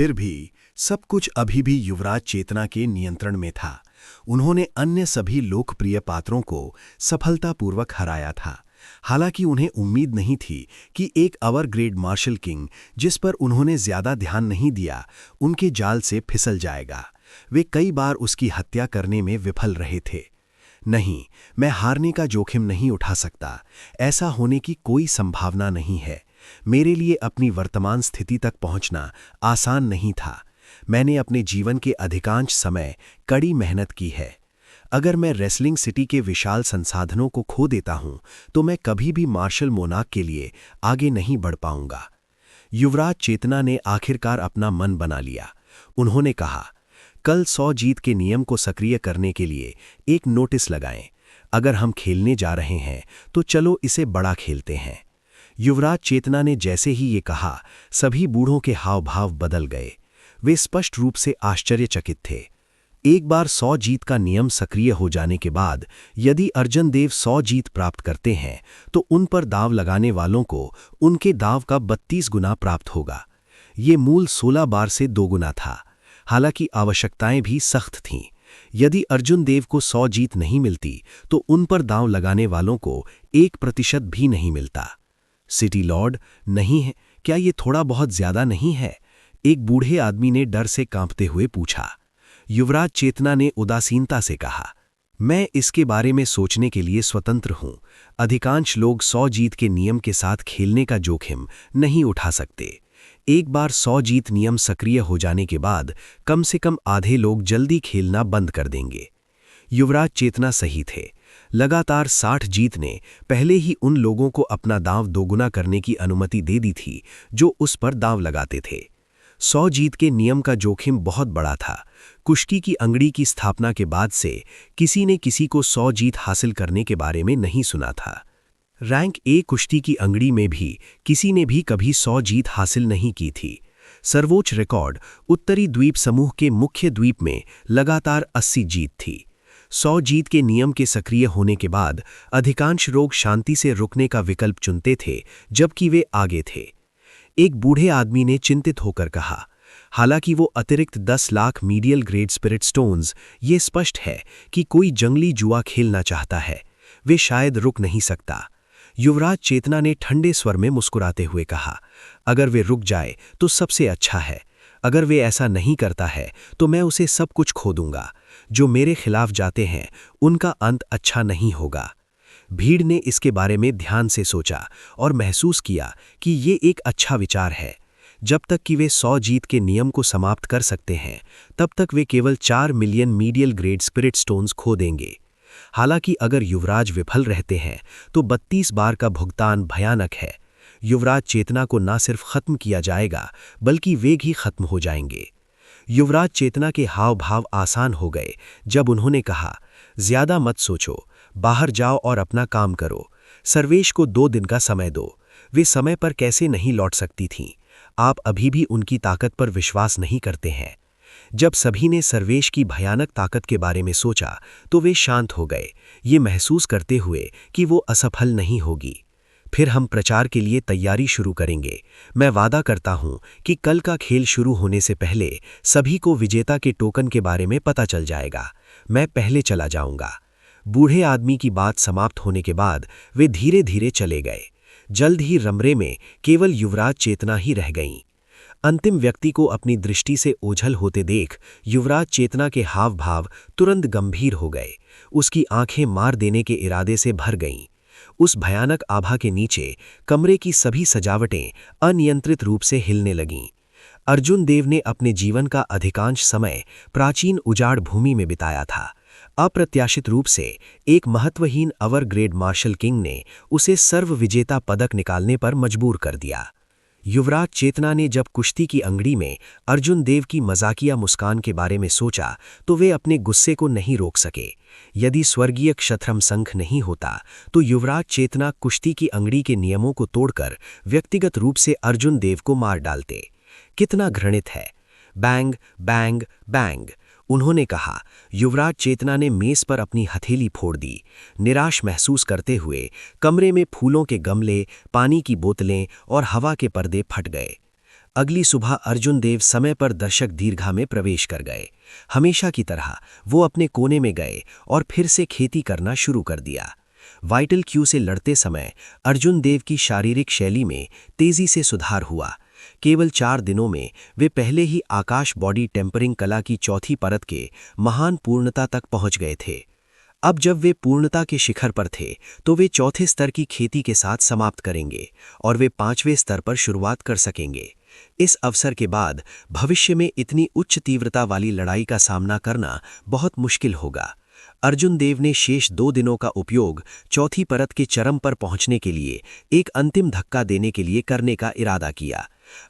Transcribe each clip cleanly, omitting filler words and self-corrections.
फिर भी सब कुछ अभी भी युवराज चेतना के नियंत्रण में था। उन्होंने अन्य सभी लोकप्रिय पात्रों को सफलतापूर्वक हराया था। हालांकि उन्हें उम्मीद नहीं थी कि एक अवर ग्रेड मार्शल किंग, जिस पर उन्होंने ज्यादा ध्यान नहीं दिया, उनके जाल से फिसल जाएगा। वे कई बार उसकी हत्या करने में विफल रहे थे। नहीं, मैं हारने का जोखिम नहीं उठा सकता। ऐसा होने की कोई संभावना नहीं है। मेरे लिए अपनी वर्तमान स्थिति तक पहुंचना आसान नहीं था। मैंने अपने जीवन के अधिकांश समय कड़ी मेहनत की है। अगर मैं रेसलिंग सिटी के विशाल संसाधनों को खो देता हूं, तो मैं कभी भी मार्शल मोनार्क के लिए आगे नहीं बढ़ पाऊंगा। युवराज चेतना ने आखिरकार अपना मन बना लिया। उन्होंने कहा, कल 100 जीत के नियम को सक्रिय करने के लिए एक नोटिस लगाएं। अगर हम खेलने जा रहे हैं तो चलो इसे बड़ा खेलते हैं। युवराज चेतना ने जैसे ही ये कहा, सभी बूढ़ों के हाव भाव बदल गए। वे स्पष्ट रूप से आश्चर्यचकित थे। एक बार 100 जीत का नियम सक्रिय हो जाने के बाद यदि अर्जुन देव 100 जीत प्राप्त करते हैं तो उन पर दाव लगाने वालों को उनके दाव का 32 गुना प्राप्त होगा। ये मूल 16 बार से 2 गुना था। हालांकि आवश्यकताएं भी सख्त थीं। यदि अर्जुन देव को 100 जीत नहीं मिलती तो उन पर दांव लगाने वालों को 1% भी नहीं मिलता। सिटी लॉर्ड, नहीं है, क्या ये थोड़ा बहुत ज्यादा नहीं है? एक बूढ़े आदमी ने डर से कांपते हुए पूछा। युवराज चेतना ने उदासीनता से कहा, मैं इसके बारे में सोचने के लिए स्वतंत्र हूं। अधिकांश लोग 100 जीत के नियम के साथ खेलने का जोखिम नहीं उठा सकते। एक बार 100 जीत नियम सक्रिय हो जाने के बाद कम से कम आधे लोग जल्दी खेलना बंद कर देंगे। युवराज चेतना सही थे। लगातार 60 जीत ने पहले ही उन लोगों को अपना दांव दोगुना करने की अनुमति दे दी थी जो उस पर दांव लगाते थे। 100 जीत के नियम का जोखिम बहुत बड़ा था। कुश्ती की अंगड़ी की स्थापना के बाद से किसी ने किसी को 100 जीत हासिल करने के बारे में नहीं सुना था। रैंक ए कुश्ती की अंगड़ी में भी किसी ने भी कभी 100 जीत हासिल नहीं की थी। सर्वोच्च रिकॉर्ड उत्तरी द्वीप समूह के मुख्य द्वीप में लगातार 80 जीत थी। 100 जीत के नियम के सक्रिय होने के बाद अधिकांश लोग शांति से रुकने का विकल्प चुनते थे, जबकि वे आगे थे। एक बूढ़े आदमी ने चिंतित होकर कहा, हालांकि वो अतिरिक्त 10 lakh medial grade spirit stones, ये स्पष्ट है कि कोई जंगली जुआ खेलना चाहता है। वे शायद रुक नहीं सकता। युवराज चेतना ने ठंडे स्वर में मुस्कुराते हुए कहा, अगर वे रुक जाए तो सबसे अच्छा है। अगर वे ऐसा नहीं करता है तो मैं उसे सब कुछ खो दूंगा। जो मेरे खिलाफ जाते हैं उनका अंत अच्छा नहीं होगा। भीड़ ने इसके बारे में ध्यान से सोचा और महसूस किया कि ये एक अच्छा विचार है। जब तक कि वे 100 जीत के नियम को समाप्त कर सकते हैं, तब तक वे केवल 4 million medial grade spirit stones खो देंगे। हालांकि अगर युवराज विफल रहते हैं तो 32 बार का भुगतान भयानक है। युवराज चेतना को न सिर्फ खत्म किया जाएगा, बल्कि वे भी खत्म हो जाएंगे। युवराज चेतना के हाव भाव आसान हो गए जब उन्होंने कहा, ज्यादा मत सोचो, बाहर जाओ और अपना काम करो। सर्वेश को 2 दिन का समय दो। वे समय पर कैसे नहीं लौट सकती थीं? आप अभी भी उनकी ताकत पर विश्वास नहीं करते हैं। जब सभी ने सर्वेश की भयानक ताकत के बारे में सोचा तो वे शांत हो गए, ये महसूस करते हुए कि वो असफल नहीं होगी। फिर हम प्रचार के लिए तैयारी शुरू करेंगे। मैं वादा करता हूं कि कल का खेल शुरू होने से पहले सभी को विजेता के टोकन के बारे में पता चल जाएगा। मैं पहले चला जाऊंगा। बूढ़े आदमी की बात समाप्त होने के बाद वे धीरे धीरे चले गए। जल्द ही रमरे में केवल युवराज चेतना ही रह गईं। अंतिम व्यक्ति को अपनी दृष्टि से ओझल होते देख युवराज चेतना के हाव भाव तुरंत गंभीर हो गए। उसकी आंखें मार देने के इरादे से भर गईं। उस भयानक आभा के नीचे कमरे की सभी सजावटें अनियंत्रित रूप से हिलने लगीं। अर्जुन देव ने अपने जीवन का अधिकांश समय प्राचीन उजाड़ भूमि में बिताया था। अप्रत्याशित रूप से एक महत्वहीन अवर ग्रेड मार्शल किंग ने उसे सर्व विजेता पदक निकालने पर मजबूर कर दिया। युवराज चेतना ने जब कुश्ती की अंगड़ी में अर्जुन देव की मजाकिया मुस्कान के बारे में सोचा तो वे अपने गुस्से को नहीं रोक सके। यदि स्वर्गीय क्षत्रम संघ नहीं होता तो युवराज चेतना कुश्ती की अंगड़ी के नियमों को तोड़कर व्यक्तिगत रूप से अर्जुन देव को मार डालते। कितना घृणित है। बैंग बैंग बैंग, उन्होंने कहा। युवराज चेतना ने मेज पर अपनी हथेली फोड़ दी। निराश महसूस करते हुए कमरे में फूलों के गमले, पानी की बोतलें और हवा के पर्दे फट गए। अगली सुबह अर्जुन देव समय पर दर्शक दीर्घा में प्रवेश कर गए। हमेशा की तरह वो अपने कोने में गए और फिर से खेती करना शुरू कर दिया। वाइटल क्यू से लड़ते समय अर्जुन देव की शारीरिक शैली में तेजी से सुधार हुआ। केवल 4 दिनों में वे पहले ही आकाश बॉडी टेम्परिंग कला की चौथी परत के महान पूर्णता तक पहुंच गए थे। अब जब वे पूर्णता के शिखर पर थे तो वे चौथे स्तर की खेती के साथ समाप्त करेंगे और वे 5वें स्तर पर शुरुआत कर सकेंगे। इस अवसर के बाद भविष्य में इतनी उच्च तीव्रता वाली लड़ाई का सामना करना बहुत मुश्किल होगा। अर्जुन देव ने शेष 2 दिनों का उपयोग चौथी परत के चरम पर पहुंचने के लिए एक अंतिम धक्का देने के लिए करने का इरादा किया।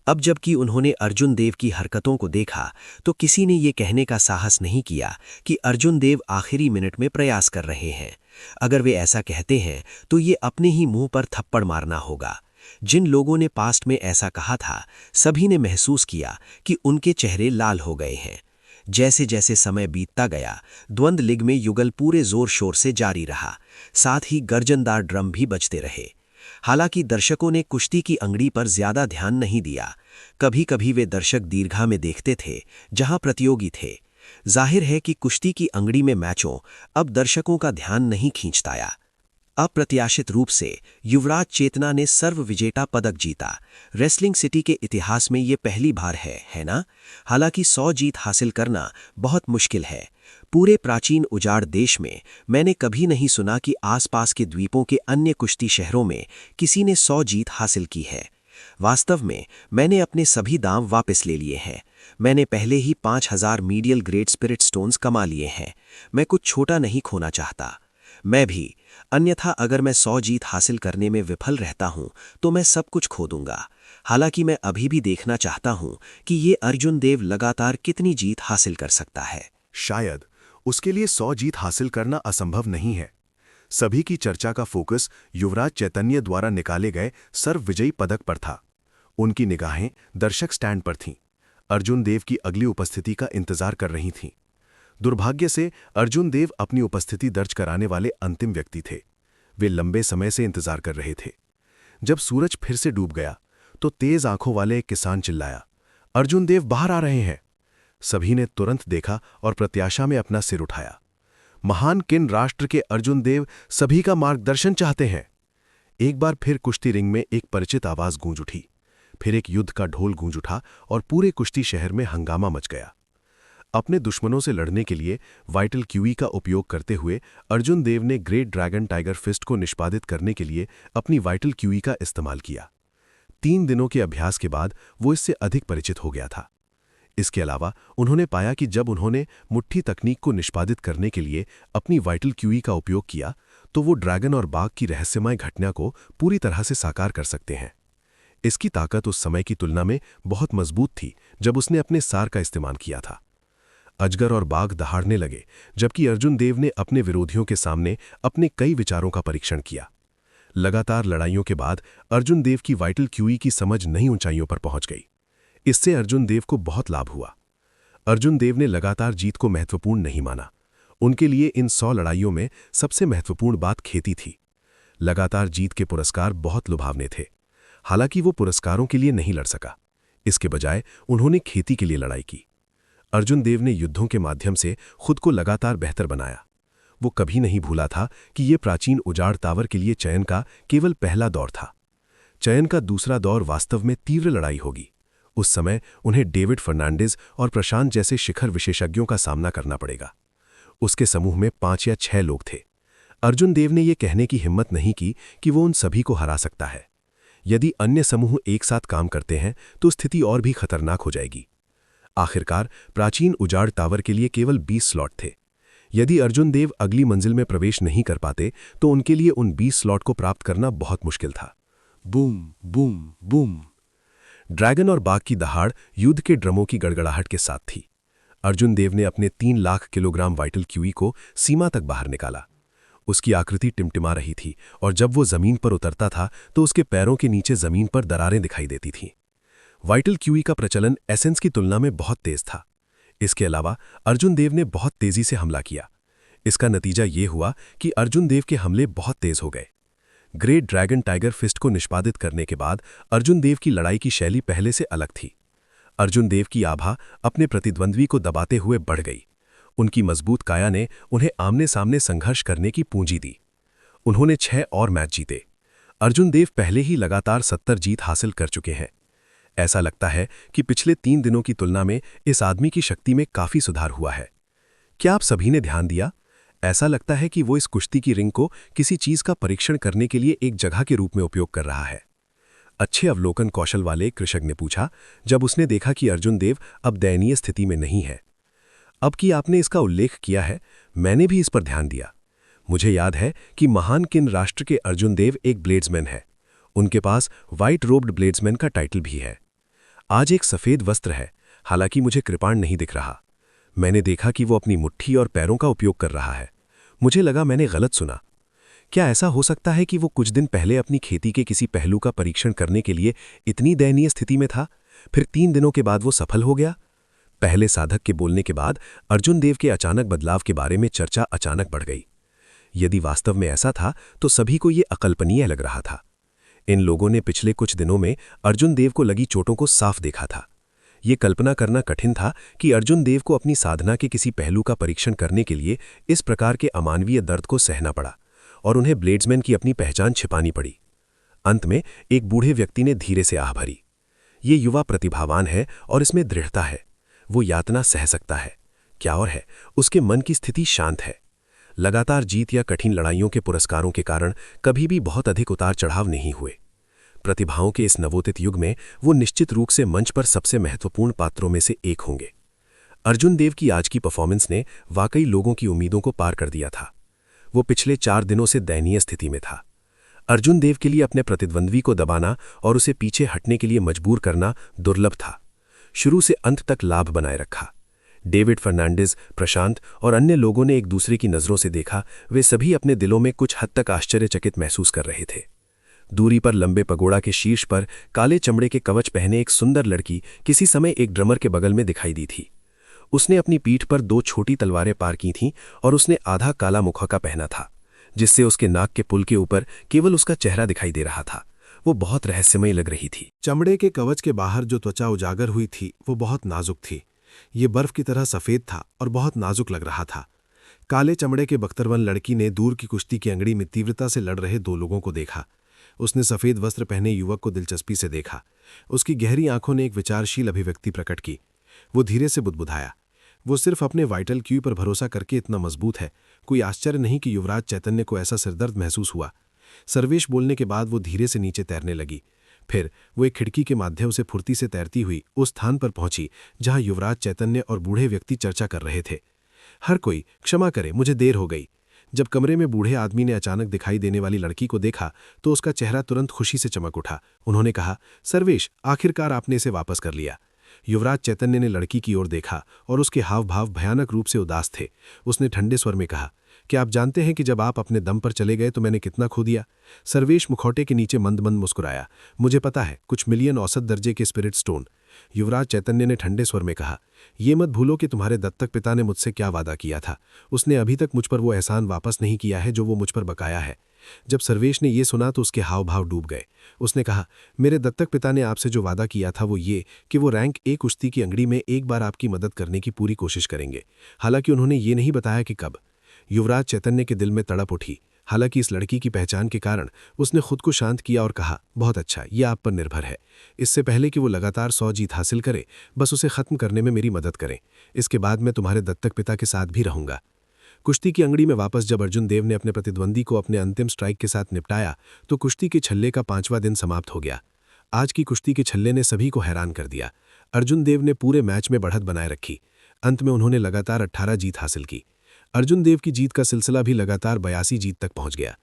अब जबकि उन्होंने अर्जुन देव की हरकतों को देखा तो किसी ने ये कहने का साहस नहीं किया कि अर्जुन देव आखिरी मिनट में प्रयास कर रहे हैं। अगर वे ऐसा कहते हैं तो ये अपने ही मुंह पर थप्पड़ मारना होगा। जिन लोगों ने पास्ट में ऐसा कहा था, सभी ने महसूस किया कि उनके चेहरे लाल हो गए हैं। जैसे जैसे समय बीतता गया, द्वंद्व लीग में युगल पूरे जोर शोर से जारी रहा, साथ ही गर्जनदार ड्रम भी बजते रहे। हालांकि दर्शकों ने कुश्ती की अंगड़ी पर ज्यादा ध्यान नहीं दिया। कभी कभी वे दर्शक दीर्घा में देखते थे जहां प्रतियोगी थे। जाहिर है कि कुश्ती की अंगड़ी में मैचों अब दर्शकों का ध्यान नहीं खींचताया। अप्रत्याशित रूप से युवराज चेतना ने सर्व विजेता पदक जीता। रेसलिंग सिटी के इतिहास में ये पहली बार है ना? हालांकि 100 जीत हासिल करना बहुत मुश्किल है। पूरे प्राचीन उजाड़ देश में मैंने कभी नहीं सुना कि आसपास के द्वीपों के अन्य कुश्ती शहरों में किसी ने 100 जीत हासिल की है। वास्तव में मैंने अपने सभी दांव वापस ले लिए हैं। मैंने पहले ही 5000 मीडियल ग्रेड स्पिरिट स्टोन्स कमा लिए हैं। मैं कुछ छोटा नहीं खोना चाहता। मैं भी। अन्यथा अगर मैं 100 जीत हासिल करने में विफल रहता हूं तो मैं सब कुछ खो दूंगा। हालांकि मैं अभी भी देखना चाहता हूं कि ये अर्जुन देव लगातार कितनी जीत हासिल कर सकता है। शायद उसके लिए 100 जीत हासिल करना असंभव नहीं है। सभी की चर्चा का फोकस युवराज चैतन्य द्वारा निकाले गए सर्वविजयी पदक पर था। उनकी निगाहें दर्शक स्टैंड पर थीं। अर्जुन देव की अगली उपस्थिति का इंतजार कर रही थीं। दुर्भाग्य से अर्जुन देव अपनी उपस्थिति दर्ज कराने वाले अंतिम व्यक्ति थे। वे लंबे समय से इंतजार कर रहे थे। जब सूरज फिर से डूब गया तो तेज आंखों वाले एक किसान चिल्लाया, अर्जुन देव बाहर आ रहे हैं। सभी ने तुरंत देखा और प्रत्याशा में अपना सिर उठाया। महान किन राष्ट्र के अर्जुन देव सभी का मार्गदर्शन चाहते हैं। एक बार फिर कुश्ती रिंग में एक परिचित आवाज गूंज उठी। फिर एक युद्ध का ढोल गूंज उठा और पूरे कुश्ती शहर में हंगामा मच गया। अपने दुश्मनों से लड़ने के लिए वाइटल क्यूई का उपयोग करते हुए अर्जुन देव ने ग्रेट ड्रैगन टाइगर फिस्ट को निष्पादित करने के लिए अपनी वाइटल क्यूई का इस्तेमाल किया। 3 दिनों के अभ्यास के बाद वो इससे अधिक परिचित हो गया था। इसके अलावा उन्होंने पाया कि जब उन्होंने मुट्ठी तकनीक को निष्पादित करने के लिए अपनी वाइटल क्यूई का उपयोग किया तो वो ड्रैगन और बाघ की रहस्यमय घटना को पूरी तरह से साकार कर सकते हैं। इसकी ताकत उस समय की तुलना में बहुत मजबूत थी जब उसने अपने सार का इस्तेमाल किया था। अजगर और बाघ दहाड़ने लगे, जबकि अर्जुन देव ने अपने विरोधियों के सामने अपने कई विचारों का परीक्षण किया। लगातार लड़ाइयों के बाद अर्जुन देव की वाइटल क्यूई की समझ नई ऊंचाइयों पर पहुंच गई। इससे अर्जुन देव को बहुत लाभ हुआ। अर्जुन देव ने लगातार जीत को महत्वपूर्ण नहीं माना। उनके लिए इन 100 लड़ाइयों में सबसे महत्वपूर्ण बात खेती थी। लगातार जीत के पुरस्कार बहुत लुभावने थे। हालांकि वो पुरस्कारों के लिए नहीं लड़ सका। इसके बजाय उन्होंने खेती के लिए लड़ाई की। अर्जुन देव ने युद्धों के माध्यम से खुद को लगातार बेहतर बनाया। वो कभी नहीं भूला था कि ये प्राचीन उजाड़ टावर के लिए चयन का केवल पहला दौर था। चयन का दूसरा दौर वास्तव में तीव्र लड़ाई होगी। उस समय उन्हें डेविड फर्नांडिस और प्रशांत जैसे शिखर विशेषज्ञों का सामना करना पड़ेगा। उसके समूह में 5 या 6 लोग थे। अर्जुन देव ने यह कहने की हिम्मत नहीं की कि वो उन सभी को हरा सकता है। यदि अन्य समूह एक साथ काम करते हैं तो स्थिति और भी खतरनाक हो जाएगी। आखिरकार प्राचीन उजाड़ टावर के लिए केवल 20 स्लॉट थे। यदि अर्जुन देव अगली मंजिल में प्रवेश नहीं कर पाते तो उनके लिए उन 20 स्लॉट को प्राप्त करना बहुत मुश्किल था। Boom boom boom. ड्रैगन और बाघ की दहाड़ युद्ध के ड्रमों की गड़गड़ाहट के साथ थी। अर्जुन देव ने अपने 3 लाख किलोग्राम वाइटल क्यूई को सीमा तक बाहर निकाला। उसकी आकृति टिमटिमा रही थी और जब वो जमीन पर उतरता था तो उसके पैरों के नीचे जमीन पर दरारें दिखाई देती थीं। वाइटल क्यूई का प्रचलन एसेंस की तुलना में बहुत तेज था। इसके अलावा अर्जुन देव ने बहुत तेजी से हमला किया। इसका नतीजा ये हुआ कि अर्जुन देव के हमले बहुत तेज हो गए। ग्रेट ड्रैगन टाइगर फिस्ट को निष्पादित करने के बाद अर्जुन देव की लड़ाई की शैली पहले से अलग थी। अर्जुन देव की आभा अपने प्रतिद्वंद्वी को दबाते हुए बढ़ गई। उनकी मजबूत काया ने उन्हें आमने सामने संघर्ष करने की पूंजी दी। उन्होंने 6 और मैच जीते। अर्जुन देव पहले ही लगातार 70 जीत हासिल कर चुके हैं। ऐसा लगता है कि पिछले 3 दिनों की तुलना में इस आदमी की शक्ति में काफी सुधार हुआ है। क्या आप सभी ने ध्यान दिया? ऐसा लगता है कि वो इस कुश्ती की रिंग को किसी चीज का परीक्षण करने के लिए एक जगह के रूप में उपयोग कर रहा है। अच्छे अवलोकन कौशल वाले कृषक ने पूछा, जब उसने देखा कि अर्जुन देव अब दयनीय स्थिति में नहीं है। अब कि आपने इसका उल्लेख किया है, मैंने भी इस पर ध्यान दिया। मुझे याद है कि महान किन राष्ट्र के अर्जुन देव एक ब्लेड्समैन है। उनके पास व्हाइट रोब्ड ब्लेड्समैन का टाइटल भी है। आज एक सफेद वस्त्र है, हालांकि मुझे कृपाण नहीं दिख रहा। मैंने देखा कि वो अपनी मुट्ठी और पैरों का उपयोग कर रहा है। मुझे लगा मैंने गलत सुना। क्या ऐसा हो सकता है कि वो कुछ दिन पहले अपनी खेती के किसी पहलू का परीक्षण करने के लिए इतनी दयनीय स्थिति में था, फिर 3 दिनों के बाद वो सफल हो गया? पहले साधक के बोलने के बाद अर्जुन देव के अचानक बदलाव के बारे में चर्चा अचानक बढ़ गई। यदि वास्तव में ऐसा था तो सभी को ये अकल्पनीय लग रहा था। इन लोगों ने पिछले कुछ दिनों में अर्जुन देव को लगी चोटों को साफ देखा था। ये कल्पना करना कठिन था कि अर्जुन देव को अपनी साधना के किसी पहलू का परीक्षण करने के लिए इस प्रकार के अमानवीय दर्द को सहना पड़ा और उन्हें ब्लेड्समैन की अपनी पहचान छिपानी पड़ी। अंत में एक बूढ़े व्यक्ति ने धीरे से आह भरी। ये युवा प्रतिभावान है और इसमें दृढ़ता है। वो यातना सह सकता है। क्या और है, उसके मन की स्थिति शांत है। लगातार जीत या कठिन लड़ाइयों के पुरस्कारों के कारण कभी भी बहुत अधिक उतार चढ़ाव नहीं हुए। प्रतिभाओं के इस नवोदित युग में वो निश्चित रूप से मंच पर सबसे महत्वपूर्ण पात्रों में से एक होंगे। अर्जुन देव की आज की परफॉर्मेंस ने वाकई लोगों की उम्मीदों को पार कर दिया था। वो पिछले 4 दिनों से दयनीय स्थिति में था। अर्जुन देव के लिए अपने प्रतिद्वंद्वी को दबाना और उसे पीछे हटने के लिए मजबूर करना दुर्लभ था। शुरू से अंत तक लाभ बनाए रखा। डेविड फर्नांडिस, प्रशांत और अन्य लोगों ने एक दूसरे की नज़रों से देखा। वे सभी अपने दिलों में कुछ हद तक आश्चर्यचकित महसूस कर रहे थे। दूरी पर लंबे पगोड़ा के शीर्ष पर काले चमड़े के कवच पहने एक सुंदर लड़की किसी समय एक ड्रमर के बगल में दिखाई दी थी। उसने अपनी पीठ पर 2 छोटी तलवारें पार की थीं और उसने आधा काला मुखौटा पहना था, जिससे उसके नाक के पुल के ऊपर केवल उसका चेहरा दिखाई दे रहा था। वो बहुत रहस्यमयी लग रही थी। चमड़े के कवच के बाहर जो त्वचा उजागर हुई थी वो बहुत नाजुक थी। ये बर्फ की तरह सफ़ेद था और बहुत नाजुक लग रहा था। काले चमड़े के बख्तरवन लड़की ने दूर की कुश्ती की अंगड़ी में तीव्रता से लड़ रहे 2 लोगों को देखा। उसने सफ़ेद वस्त्र पहने युवक को दिलचस्पी से देखा। उसकी गहरी आंखों ने एक विचारशील अभिव्यक्ति प्रकट की। वो धीरे से बुदबुदाया। वो सिर्फ अपने वाइटल क्यू पर भरोसा करके इतना मजबूत है। कोई आश्चर्य नहीं कि युवराज चैतन्य को ऐसा सिरदर्द महसूस हुआ। सर्वेश बोलने के बाद वो धीरे से नीचे तैरने लगी। फिर वो एक खिड़की के माध्यम से फुर्ती से तैरती हुई उस स्थान पर पहुंची जहां युवराज चैतन्य और बूढ़े व्यक्ति चर्चा कर रहे थे। हर कोई क्षमा करे, मुझे देर हो गई। जब कमरे में बूढ़े आदमी ने अचानक दिखाई देने वाली लड़की को देखा तो उसका चेहरा तुरंत खुशी से चमक उठा। उन्होंने कहा, सर्वेश, आखिरकार आपने इसे वापस कर लिया। युवराज चैतन्य ने लड़की की ओर देखा और उसके हाव भाव भयानक रूप से उदास थे। उसने ठंडे स्वर में कहा, क्या आप जानते हैं कि जब आप अपने दम पर चले गए तो मैंने कितना खो दिया? सर्वेश मुखौटे के नीचे मंद मंद मुस्कुराया। मुझे पता है, कुछ मिलियन औसत दर्जे के स्पिरिट स्टोन। युवराज चैतन्य ने ठंडे स्वर में कहा, ये मत भूलो कि तुम्हारे दत्तक पिता ने मुझसे क्या वादा किया था। उसने अभी तक मुझ पर वो एहसान वापस नहीं किया है जो वो मुझ पर बकाया है। जब सर्वेश ने ये सुना तो उसके हाव भाव डूब गए। उसने कहा, मेरे दत्तक पिता ने आपसे जो वादा किया था वो ये कि वो रैंक ए कुश्ती की अंगड़ी में एक बार आपकी मदद करने की पूरी कोशिश करेंगे। हालांकि उन्होंने ये नहीं बताया कि कब। युवराज चैतन्य के दिल में तड़प उठी। हालांकि इस लड़की की पहचान के कारण उसने खुद को शांत किया और कहा, बहुत अच्छा, यह आप पर निर्भर है। इससे पहले कि वो लगातार 100 जीत हासिल करे, बस उसे खत्म करने में मेरी मदद करें। इसके बाद मैं तुम्हारे दत्तक पिता के साथ भी रहूंगा। कुश्ती की अंगड़ी में वापस जब अर्जुन देव ने अपने प्रतिद्वंदी को अपने अंतिम स्ट्राइक के साथ निपटाया तो कुश्ती के छल्ले का 5वां दिन समाप्त हो गया। आज की कुश्ती के छल्ले ने सभी को हैरान कर दिया। अर्जुन देव ने पूरे मैच में बढ़त बनाए रखी। अंत में उन्होंने लगातार 18 जीत हासिल की। अर्जुन देव की जीत का सिलसिला भी लगातार 82 जीत तक पहुंच गया।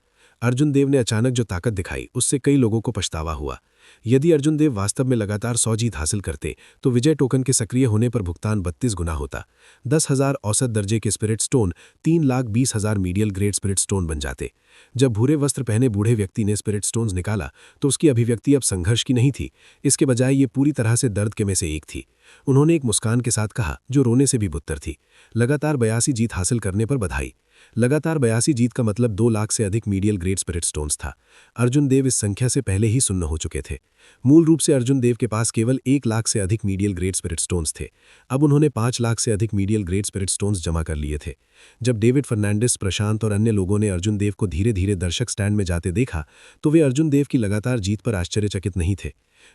अर्जुन देव ने अचानक जो ताकत दिखाई उससे कई लोगों को पछतावा हुआ। यदि अर्जुन देव वास्तव में लगातार 100 जीत हासिल करते तो विजय टोकन के सक्रिय होने पर भुगतान 32 गुना होता। 10,000 औसत दर्जे के spirit stone 3,20,000 medial grade spirit stone बन जाते। जब भूरे वस्त्र पहने बूढ़े व्यक्ति ने स्पिरिट स्टोन्स निकाला तो उसकी अभिव्यक्ति अब संघर्ष की नहीं थी, इसके बजाय ये पूरी तरह से दर्द के में से एक थी। उन्होंने एक मुस्कान के साथ कहा जो रोने से भी बुत्तर थी, लगातार 82 जीत हासिल करने पर बधाई। लगातार 82 जीत का मतलब 2 लाख से अधिक मीडियल ग्रेड स्पिरिट स्टोन्स था। अर्जुन देव इस संख्या से पहले ही सुन्न हो चुके थे। मूल रूप से अर्जुन देव के पास केवल 1 लाख से अधिक मीडियल ग्रेड स्पिरिट स्टोन्स थे। अब उन्होंने 5 लाख से अधिक मीडियल ग्रेड स्पिरिट स्टोन्स जमा कर लिए थे। जब डेविड फर्नांडिस, प्रशांत और अन्य लोगों ने अर्जुन देव को धीरे धीरे दर्शक स्टैंड में जाते देखा तो वे अर्जुन देव की लगातार जीत पर आश्चर्यचकित नहीं थे।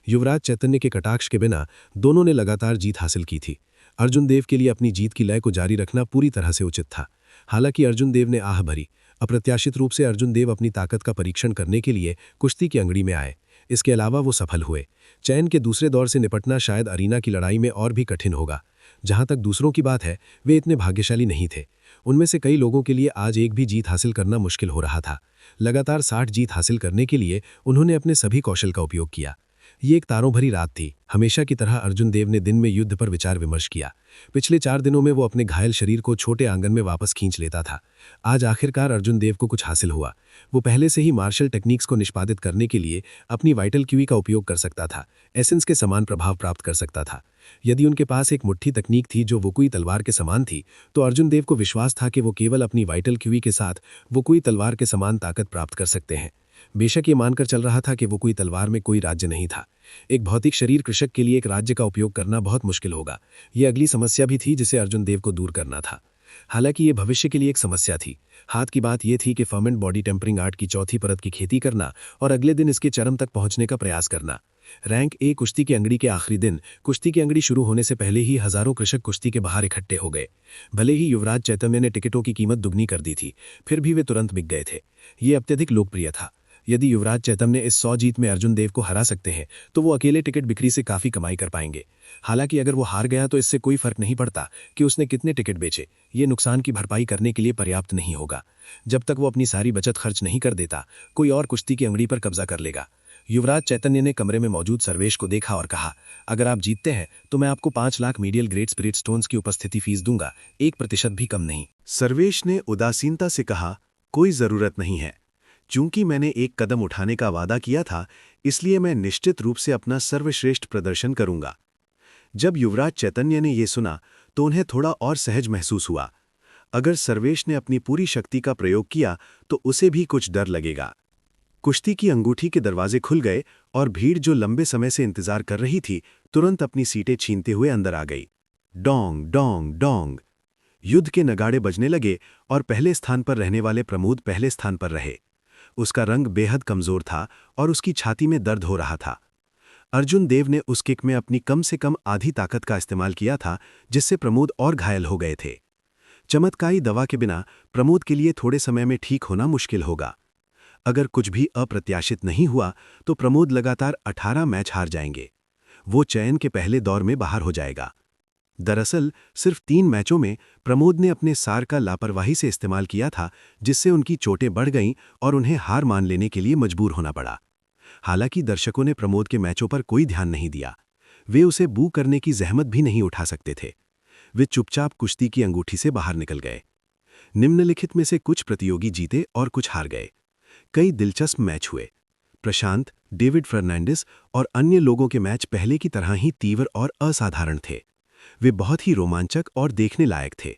युवराज चैतन्य के कटाक्ष के बिना दोनों ने लगातार जीत हासिल की थी। अर्जुन देव के लिए अपनी जीत की लय को जारी रखना पूरी तरह से उचित था। हालांकि अर्जुन देव ने आह भरी। अप्रत्याशित रूप से अर्जुन देव अपनी ताकत का परीक्षण करने के लिए कुश्ती की अंगड़ी में आए। इसके अलावा वो सफल हुए। चयन के दूसरे दौर से निपटना शायद अरीना की लड़ाई में और भी कठिन होगा। जहां तक दूसरों की बात है, वे इतने भाग्यशाली नहीं थे। उनमें से कई लोगों के लिए आज एक भी जीत हासिल करना मुश्किल हो रहा था। लगातार 60 जीत हासिल करने के लिए उन्होंने अपने सभी कौशल का उपयोग किया। ये एक तारों भरी रात थी। हमेशा की तरह अर्जुन देव ने दिन में युद्ध पर विचार विमर्श किया। पिछले 4 दिनों में वो अपने घायल शरीर को छोटे आंगन में वापस खींच लेता था। आज आखिरकार अर्जुन देव को कुछ हासिल हुआ। वो पहले से ही मार्शल टेक्निक्स को निष्पादित करने के लिए अपनी वाइटल क्यूई का उपयोग कर सकता था, एसेंस के समान प्रभाव प्राप्त कर सकता था। यदि उनके पास एक मुट्ठी तकनीक थी जो वुकुई तलवार के समान थी, तो अर्जुन देव को विश्वास था कि वो केवल अपनी वाइटल क्यूई के साथ वुकुई तलवार के समान ताकत प्राप्त कर सकते हैं। बेशक ये मानकर चल रहा था कि वुकुई तलवार में कोई राज्य नहीं था। एक भौतिक शरीर कृषक के लिए एक राज्य का उपयोग करना बहुत मुश्किल होगा। ये अगली समस्या भी थी जिसे अर्जुन देव को दूर करना था। हालांकि ये भविष्य के लिए एक समस्या थी। हाथ की बात यह थी कि फर्मेंट बॉडी टेम्परिंग आर्ट की चौथी परत की खेती करना और अगले दिन इसके चरम तक पहुंचने का प्रयास करना। रैंक ए कुश्ती की अंगड़ी के आखिरी दिन कुश्ती की अंगड़ी शुरू होने से पहले ही हजारों कृषक कुश्ती के बाहर इकट्ठे हो गए। भले ही युवराज चैतन्य ने टिकटों की कीमत दुगनी कर दी थी, फिर भी वे तुरंत बिक गए थे। ये अत्यधिक लोकप्रिय था। यदि युवराज चैतन्य इस 100 जीत में अर्जुन देव को हरा सकते हैं तो वो अकेले टिकट बिक्री से काफी कमाई कर पाएंगे। हालांकि अगर वो हार गया तो इससे कोई फर्क नहीं पड़ता कि उसने कितने टिकट बेचे, ये नुकसान की भरपाई करने के लिए पर्याप्त नहीं होगा। जब तक वो अपनी सारी बचत खर्च नहीं कर देता, कोई और कुश्ती की अंगड़ी पर कब्जा कर लेगा। युवराज चैतन्य ने कमरे में मौजूद सर्वेश को देखा और कहा, अगर आप जीतते हैं तो मैं आपको 5 lakh medial grade spirit stones की उपस्थिति फीस दूंगा, 1% भी कम नहीं। सर्वेश ने उदासीनता से कहा, कोई जरूरत नहीं है। चूंकि मैंने एक कदम उठाने का वादा किया था, इसलिए मैं निश्चित रूप से अपना सर्वश्रेष्ठ प्रदर्शन करूंगा। जब युवराज चैतन्य ने यह सुना तो उन्हें थोड़ा और सहज महसूस हुआ। अगर सर्वेश ने अपनी पूरी शक्ति का प्रयोग किया तो उसे भी कुछ डर लगेगा। कुश्ती की अंगूठी के दरवाजे खुल गए और भीड़ जो लंबे समय से इंतजार कर रही थी, तुरंत अपनी सीटें छीनते हुए अंदर आ गई। डोंग डोंग डोंग, युद्ध के नगाड़े बजने लगे और पहले स्थान पर रहने वाले प्रमोद पहले स्थान पर रहे। उसका रंग बेहद कमजोर था और उसकी छाती में दर्द हो रहा था। अर्जुन देव ने उस किक में अपनी कम से कम आधी ताकत का इस्तेमाल किया था, जिससे प्रमोद और घायल हो गए थे। चमत्कारी दवा के बिना प्रमोद के लिए थोड़े समय में ठीक होना मुश्किल होगा। अगर कुछ भी अप्रत्याशित नहीं हुआ तो प्रमोद लगातार 18 मैच हार जाएंगे। वो चयन के पहले दौर में बाहर हो जाएगा। दरअसल सिर्फ 3 मैचों में प्रमोद ने अपने सार का लापरवाही से इस्तेमाल किया था, जिससे उनकी चोटें बढ़ गईं और उन्हें हार मान लेने के लिए मजबूर होना पड़ा। हालांकि दर्शकों ने प्रमोद के मैचों पर कोई ध्यान नहीं दिया। वे उसे बू करने की जहमत भी नहीं उठा सकते थे। वे चुपचाप कुश्ती की अंगूठी से बाहर निकल गए। निम्नलिखित में से कुछ प्रतियोगी जीते और कुछ हार गए। कई दिलचस्प मैच हुए। प्रशांत, डेविड फर्नांडिस और अन्य लोगों के मैच पहले की तरह ही तीव्र और असाधारण थे। वे बहुत ही रोमांचक और देखने लायक थे।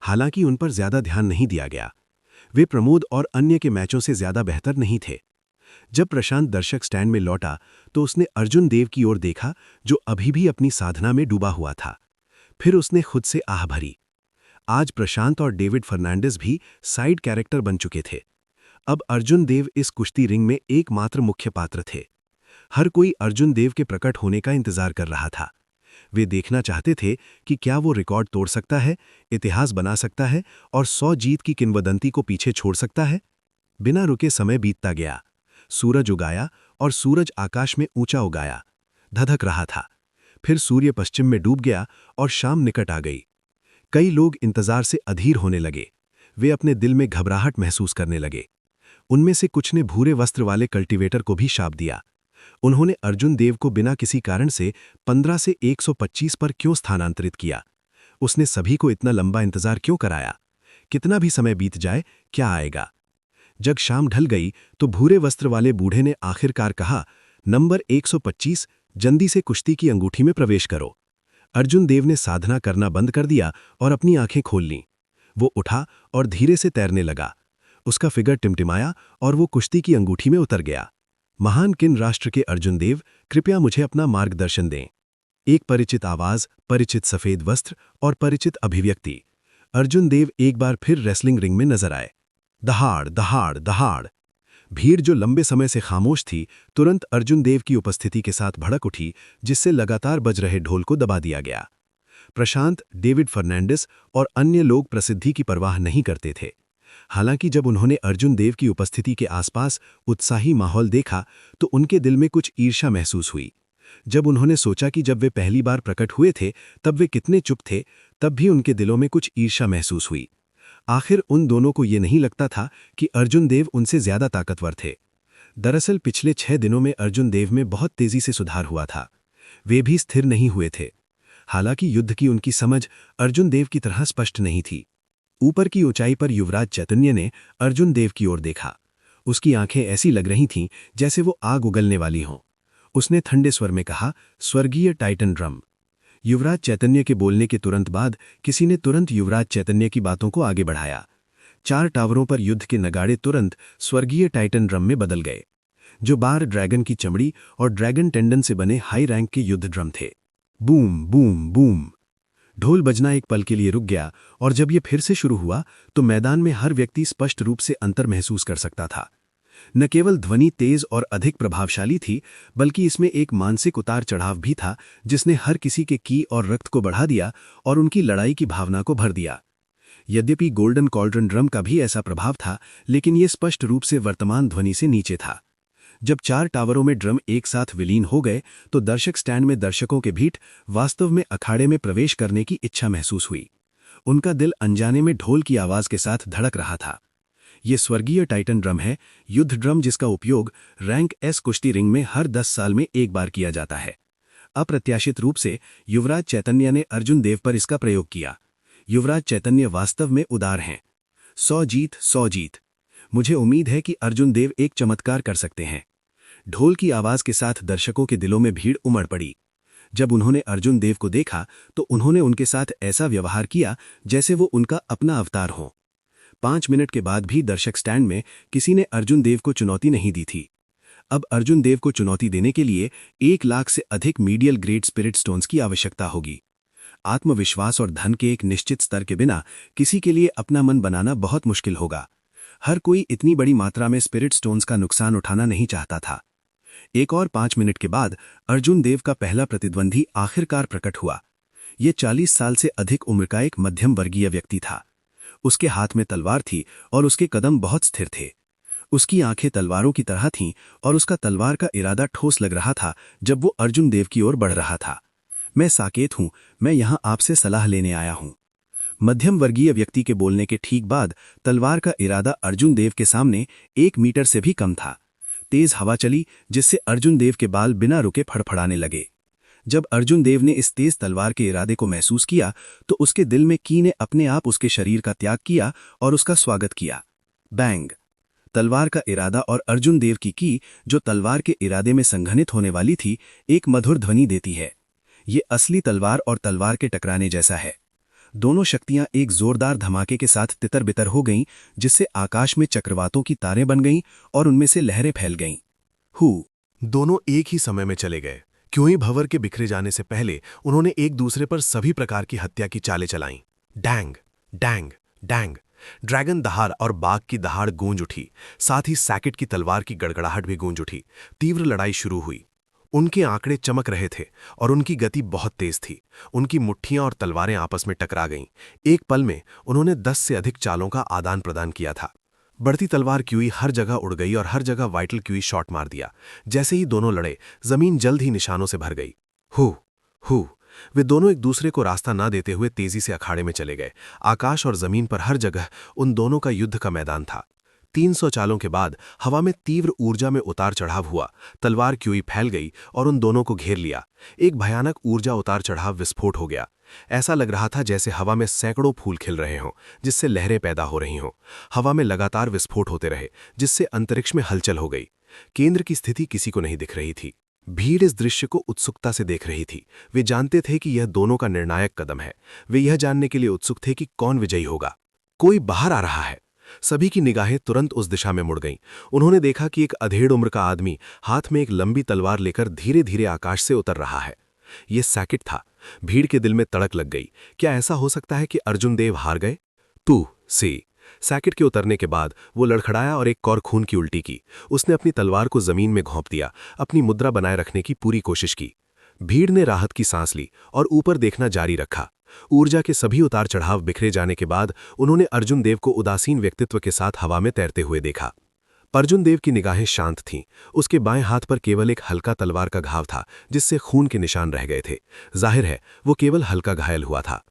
हालांकि उन पर ज्यादा ध्यान नहीं दिया गया। वे प्रमोद और अन्य के मैचों से ज्यादा बेहतर नहीं थे। जब प्रशांत दर्शक स्टैंड में लौटा तो उसने अर्जुन देव की ओर देखा, जो अभी भी अपनी साधना में डूबा हुआ था। फिर उसने खुद से आह भरी। आज प्रशांत और डेविड फर्नांडिस भी साइड कैरेक्टर बन चुके थे। अब अर्जुन देव इस कुश्ती रिंग में एकमात्र मुख्य पात्र थे। हर कोई अर्जुन देव के प्रकट होने का इंतजार कर रहा था। वे देखना चाहते थे कि क्या वो रिकॉर्ड तोड़ सकता है, इतिहास बना सकता है और 100 जीत की किंवदंती को पीछे छोड़ सकता है। बिना रुके समय बीतता गया। सूरज उगाया और सूरज आकाश में ऊंचा उगाया, धधक रहा था। फिर सूर्य पश्चिम में डूब गया और शाम निकट आ गई। कई लोग इंतजार से अधीर होने लगे। वे अपने दिल में घबराहट महसूस करने लगे। उनमें से कुछ ने भूरे वस्त्र वाले कल्टीवेटर को भी शाप दिया। उन्होंने अर्जुन देव को बिना किसी कारण से 15 से 125 पर क्यों स्थानांतरित किया? उसने सभी को इतना लंबा इंतजार क्यों कराया? कितना भी समय बीत जाए, क्या आएगा? जब शाम ढल गई तो भूरे वस्त्र वाले बूढ़े ने आखिरकार कहा, नंबर 125, जल्दी से कुश्ती की अंगूठी में प्रवेश करो। अर्जुन देव ने साधना करना बंद कर दिया और अपनी आंखें खोल लीं। वो उठा और धीरे से तैरने लगा। उसका फिगर टिमटिमाया और वो कुश्ती की अंगूठी में उतर गया। महान किन राष्ट्र के अर्जुन देव, कृपया मुझे अपना मार्गदर्शन दें। एक परिचित आवाज, परिचित सफेद वस्त्र और परिचित अभिव्यक्ति। अर्जुन देव एक बार फिर रेसलिंग रिंग में नजर आए। दहाड़ दहाड़ दहाड़। भीड़ जो लंबे समय से खामोश थी, तुरंत अर्जुन देव की उपस्थिति के साथ भड़क उठी, जिससे लगातार बज रहे ढोल को दबा दिया गया। प्रशांत, डेविड फर्नांडिस और अन्य लोग प्रसिद्धि की परवाह नहीं करते थे। हालांकि जब उन्होंने अर्जुन देव की उपस्थिति के आसपास उत्साही माहौल देखा तो उनके दिल में कुछ ईर्ष्या महसूस हुई। जब उन्होंने सोचा कि जब वे पहली बार प्रकट हुए थे तब वे कितने चुप थे, तब भी उनके दिलों में कुछ ईर्ष्या महसूस हुई। आखिर उन दोनों को ये नहीं लगता था कि अर्जुन देव उनसे ज्यादा ताकतवर थे। दरअसल पिछले 6 दिनों में अर्जुन देव में बहुत तेजी से सुधार हुआ था। वे भी स्थिर नहीं हुए थे। हालांकि युद्ध की उनकी समझ अर्जुन देव की तरह स्पष्ट नहीं थी। ऊपर की ऊंचाई पर युवराज चैतन्य ने अर्जुन देव की ओर देखा। उसकी आंखें ऐसी लग रही थीं जैसे वो आग उगलने वाली हों। उसने ठंडे स्वर में कहा, स्वर्गीय टाइटन ड्रम। युवराज चैतन्य के बोलने के तुरंत बाद किसी ने तुरंत युवराज चैतन्य की बातों को आगे बढ़ाया। 4 टावरों पर युद्ध के नगाड़े तुरंत स्वर्गीय टाइटन ड्रम में बदल गए, जो बार ड्रैगन की चमड़ी और ड्रैगन टेंडन से बने हाई रैंक के युद्ध ड्रम थे। Boom boom boom. ढोल बजना एक पल के लिए रुक गया और जब ये फिर से शुरू हुआ तो मैदान में हर व्यक्ति स्पष्ट रूप से अंतर महसूस कर सकता था। न केवल ध्वनि तेज और अधिक प्रभावशाली थी, बल्कि इसमें एक मानसिक उतार चढ़ाव भी था जिसने हर किसी के की और रक्त को बढ़ा दिया और उनकी लड़ाई की भावना को भर दिया। यद्यपि गोल्डन कॉल्ड्रन ड्रम का भी ऐसा प्रभाव था, लेकिन ये स्पष्ट रूप से वर्तमान ध्वनि से नीचे था। जब 4 टावरों में ड्रम एक साथ विलीन हो गए तो दर्शक स्टैंड में दर्शकों के भीड़ वास्तव में अखाड़े में प्रवेश करने की इच्छा महसूस हुई। उनका दिल अनजाने में ढोल की आवाज के साथ धड़क रहा था। ये स्वर्गीय टाइटन ड्रम है, युद्ध ड्रम जिसका उपयोग रैंक एस कुश्ती रिंग में हर 10 साल में एक बार किया जाता है। अप्रत्याशित रूप से युवराज चैतन्य ने अर्जुन देव पर इसका प्रयोग किया। युवराज चैतन्य वास्तव में उदार हैं। 100 जीत 100 जीत। मुझे उम्मीद है कि अर्जुन देव एक चमत्कार कर सकते हैं। ढोल की आवाज के साथ दर्शकों के दिलों में भीड़ उमड़ पड़ी। जब उन्होंने अर्जुन देव को देखा तो उन्होंने उनके साथ ऐसा व्यवहार किया जैसे वो उनका अपना अवतार हो। 5 मिनट के बाद भी दर्शक स्टैंड में किसी ने अर्जुन देव को चुनौती नहीं दी थी। अब अर्जुन देव को चुनौती देने के लिए 1 लाख से अधिक मीडियल ग्रेड स्पिरिट स्टोन्स की आवश्यकता होगी। आत्मविश्वास और धन के एक निश्चित स्तर के बिना किसी के लिए अपना मन बनाना बहुत मुश्किल होगा। हर कोई इतनी बड़ी मात्रा में स्पिरिट स्टोन्स का नुकसान उठाना नहीं चाहता था। एक और 5 मिनट के बाद अर्जुन देव का पहला प्रतिद्वंदी आखिरकार प्रकट हुआ। ये 40 साल से अधिक उम्र का एक मध्यम वर्गीय व्यक्ति था। उसके हाथ में तलवार थी और उसके कदम बहुत स्थिर थे। उसकी आंखें तलवारों की तरह थीं और उसका तलवार का इरादा ठोस लग रहा था जब वो अर्जुन देव की ओर बढ़ रहा था। मैं साकेत हूं, मैं यहां आपसे सलाह लेने आया हूं। मध्यम वर्गीय व्यक्ति के बोलने के ठीक बाद तलवार का इरादा अर्जुन देव के सामने 1 मीटर से भी कम था। तेज हवा चली जिससे अर्जुन देव के बाल बिना रुके फड़फड़ाने लगे। जब अर्जुन देव ने इस तेज तलवार के इरादे को महसूस किया तो उसके दिल में की ने अपने आप उसके शरीर का त्याग किया और उसका स्वागत किया। बैंग। तलवार का इरादा और अर्जुन देव की जो तलवार के इरादे में संघनित होने वाली थी, एक मधुर ध्वनि देती है। ये असली तलवार और तलवार के टकराने जैसा है। दोनों शक्तियां एक जोरदार धमाके के साथ तितर-बितर हो गईं, जिससे आकाश में चक्रवातों की तारें बन गईं और उनमें से लहरें फैल गईं। दोनों एक ही समय में चले गए। क्यों ही भंवर के बिखरे जाने से पहले उन्होंने एक दूसरे पर सभी प्रकार की हत्या की चालें चलाईं। Dang dang dang. ड्रैगन दहाड़ और बाघ की दहाड़ गूंज उठी, साथ ही सैकेट की तलवार की गड़गड़ाहट भी गूंज उठी। तीव्र लड़ाई शुरू हुई। उनके आंकड़े चमक रहे थे और उनकी गति बहुत तेज थी। उनकी मुट्ठियां और तलवारें आपस में टकरा गईं। एक पल में उन्होंने 10 से अधिक चालों का आदान प्रदान किया था। बढ़ती तलवार क्यूई हर जगह उड़ गई और हर जगह वाइटल क्यूई शॉट मार दिया। जैसे ही दोनों लड़े, जमीन जल्द ही निशानों से भर गई। हु वे दोनों एक दूसरे को रास्ता ना देते हुए तेजी से अखाड़े में चले गए। आकाश और जमीन पर हर जगह उन दोनों का युद्ध का मैदान था। 300 चालों के बाद हवा में तीव्र ऊर्जा में उतार चढ़ाव हुआ। तलवार क्यूई फैल गई और उन दोनों को घेर लिया। एक भयानक ऊर्जा उतार चढ़ाव विस्फोट हो गया। ऐसा लग रहा था जैसे हवा में सैकड़ों फूल खिल रहे हों, जिससे लहरें पैदा हो रही हों। हवा में लगातार विस्फोट होते रहे, जिससे अंतरिक्ष में हलचल हो गई। केंद्र की स्थिति किसी को नहीं दिख रही थी। भीड़ इस दृश्य को उत्सुकता से देख रही थी। वे जानते थे कि यह दोनों का निर्णायक कदम है। वे यह जानने के लिए उत्सुक थे कि कौन विजयी होगा। कोई बाहर आ रहा है। सभी की निगाहें तुरंत उस दिशा में मुड़ गईं। उन्होंने देखा कि एक अधेड़ उम्र का आदमी हाथ में एक लंबी तलवार लेकर धीरे धीरे आकाश से उतर रहा है। ये सैकिट था। भीड़ के दिल में तड़क लग गई। क्या ऐसा हो सकता है कि अर्जुन देव हार गए? तू सी सैकिट के उतरने के बाद वो लड़खड़ाया और एक कौर खून की उल्टी की। उसने अपनी तलवार को जमीन में घोंप दिया, अपनी मुद्रा बनाए रखने की पूरी कोशिश की। भीड़ ने राहत की सांस ली और ऊपर देखना जारी रखा। ऊर्जा के सभी उतार चढ़ाव बिखरे जाने के बाद उन्होंने अर्जुन देव को उदासीन व्यक्तित्व के साथ हवा में तैरते हुए देखा। अर्जुन देव की निगाहें शांत थीं। उसके बाएं हाथ पर केवल एक हल्का तलवार का घाव था, जिससे खून के निशान रह गए थे। जाहिर है वो केवल हल्का घायल हुआ था।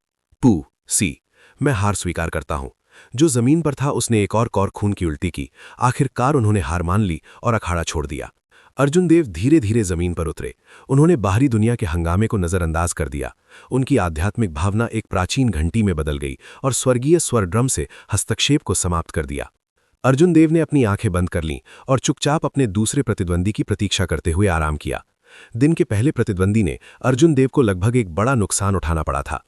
मैं हार स्वीकार करता हूं। जो जमीन पर था उसने एक और कौर खून की उल्टी की। आखिरकार उन्होंने हार मान ली और अखाड़ा छोड़ दिया। अर्जुन देव धीरे धीरे जमीन पर उतरे। उन्होंने बाहरी दुनिया के हंगामे को नजरअंदाज कर दिया। उनकी आध्यात्मिक भावना एक प्राचीन घंटी में बदल गई और स्वर्गीय स्वर ड्रम से हस्तक्षेप को समाप्त कर दिया। अर्जुन देव ने अपनी आंखें बंद कर लीं और चुपचाप अपने दूसरे प्रतिद्वंदी की प्रतीक्षा करते हुए आराम किया। दिन के पहले प्रतिद्वंदी ने अर्जुन देव को लगभग एक बड़ा नुकसान उठाना पड़ा था।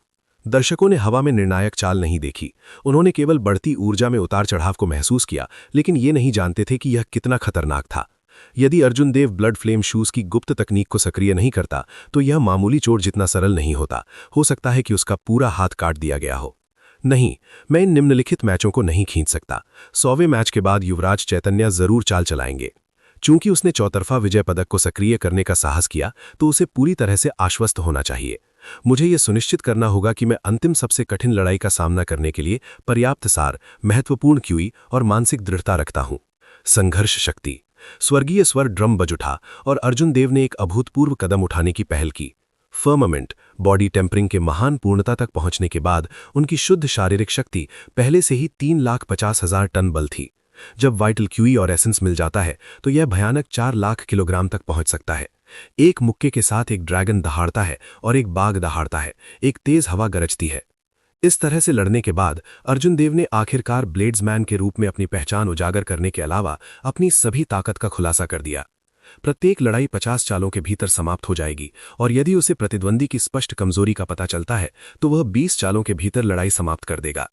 दर्शकों ने हवा में निर्णायक चाल नहीं देखी। उन्होंने केवल बढ़ती ऊर्जा में उतार चढ़ाव को महसूस किया, लेकिन ये नहीं जानते थे कि यह कितना खतरनाक था। यदि अर्जुन देव ब्लड फ्लेम शूज की गुप्त तकनीक को सक्रिय नहीं करता तो यह मामूली चोट जितना सरल नहीं होता। हो सकता है कि उसका पूरा हाथ काट दिया गया हो। नहीं, मैं इन निम्नलिखित मैचों को नहीं खींच सकता। 100वें मैच के बाद युवराज चैतन्य जरूर चाल चलाएंगे। चूंकि उसने चौतरफा विजय पदक को सक्रिय करने का साहस किया तो उसे पूरी तरह से आश्वस्त होना चाहिए। मुझे यह सुनिश्चित करना होगा कि मैं अंतिम सबसे कठिन लड़ाई का सामना करने के लिए पर्याप्त सार, महत्वपूर्ण क्यूई और मानसिक दृढ़ता रखता हूं। संघर्ष शक्ति। स्वर्गीय स्वर ड्रम बज उठा और अर्जुन देव ने एक अभूतपूर्व कदम उठाने की पहल की। फर्मामेंट, बॉडी टेम्परिंग के महान पूर्णता तक पहुंचने के बाद उनकी शुद्ध शारीरिक शक्ति पहले से ही 3,50,000 टन बल थी। जब वाइटल क्यूई और एसेंस मिल जाता है तो यह भयानक 4 लाख किलोग्राम तक पहुंच सकता है। एक मुक्के के साथ एक ड्रैगन दहाड़ता है और एक बाघ दहाड़ता है, एक तेज हवा गरजती है। इस तरह से लड़ने के बाद अर्जुन देव ने आखिरकार ब्लेड्समैन के रूप में अपनी पहचान उजागर करने के अलावा अपनी सभी ताकत का खुलासा कर दिया। प्रत्येक लड़ाई 50 चालों के भीतर समाप्त हो जाएगी और यदि उसे प्रतिद्वंदी की स्पष्ट कमजोरी का पता चलता है तो वह 20 चालों के भीतर लड़ाई समाप्त कर देगा।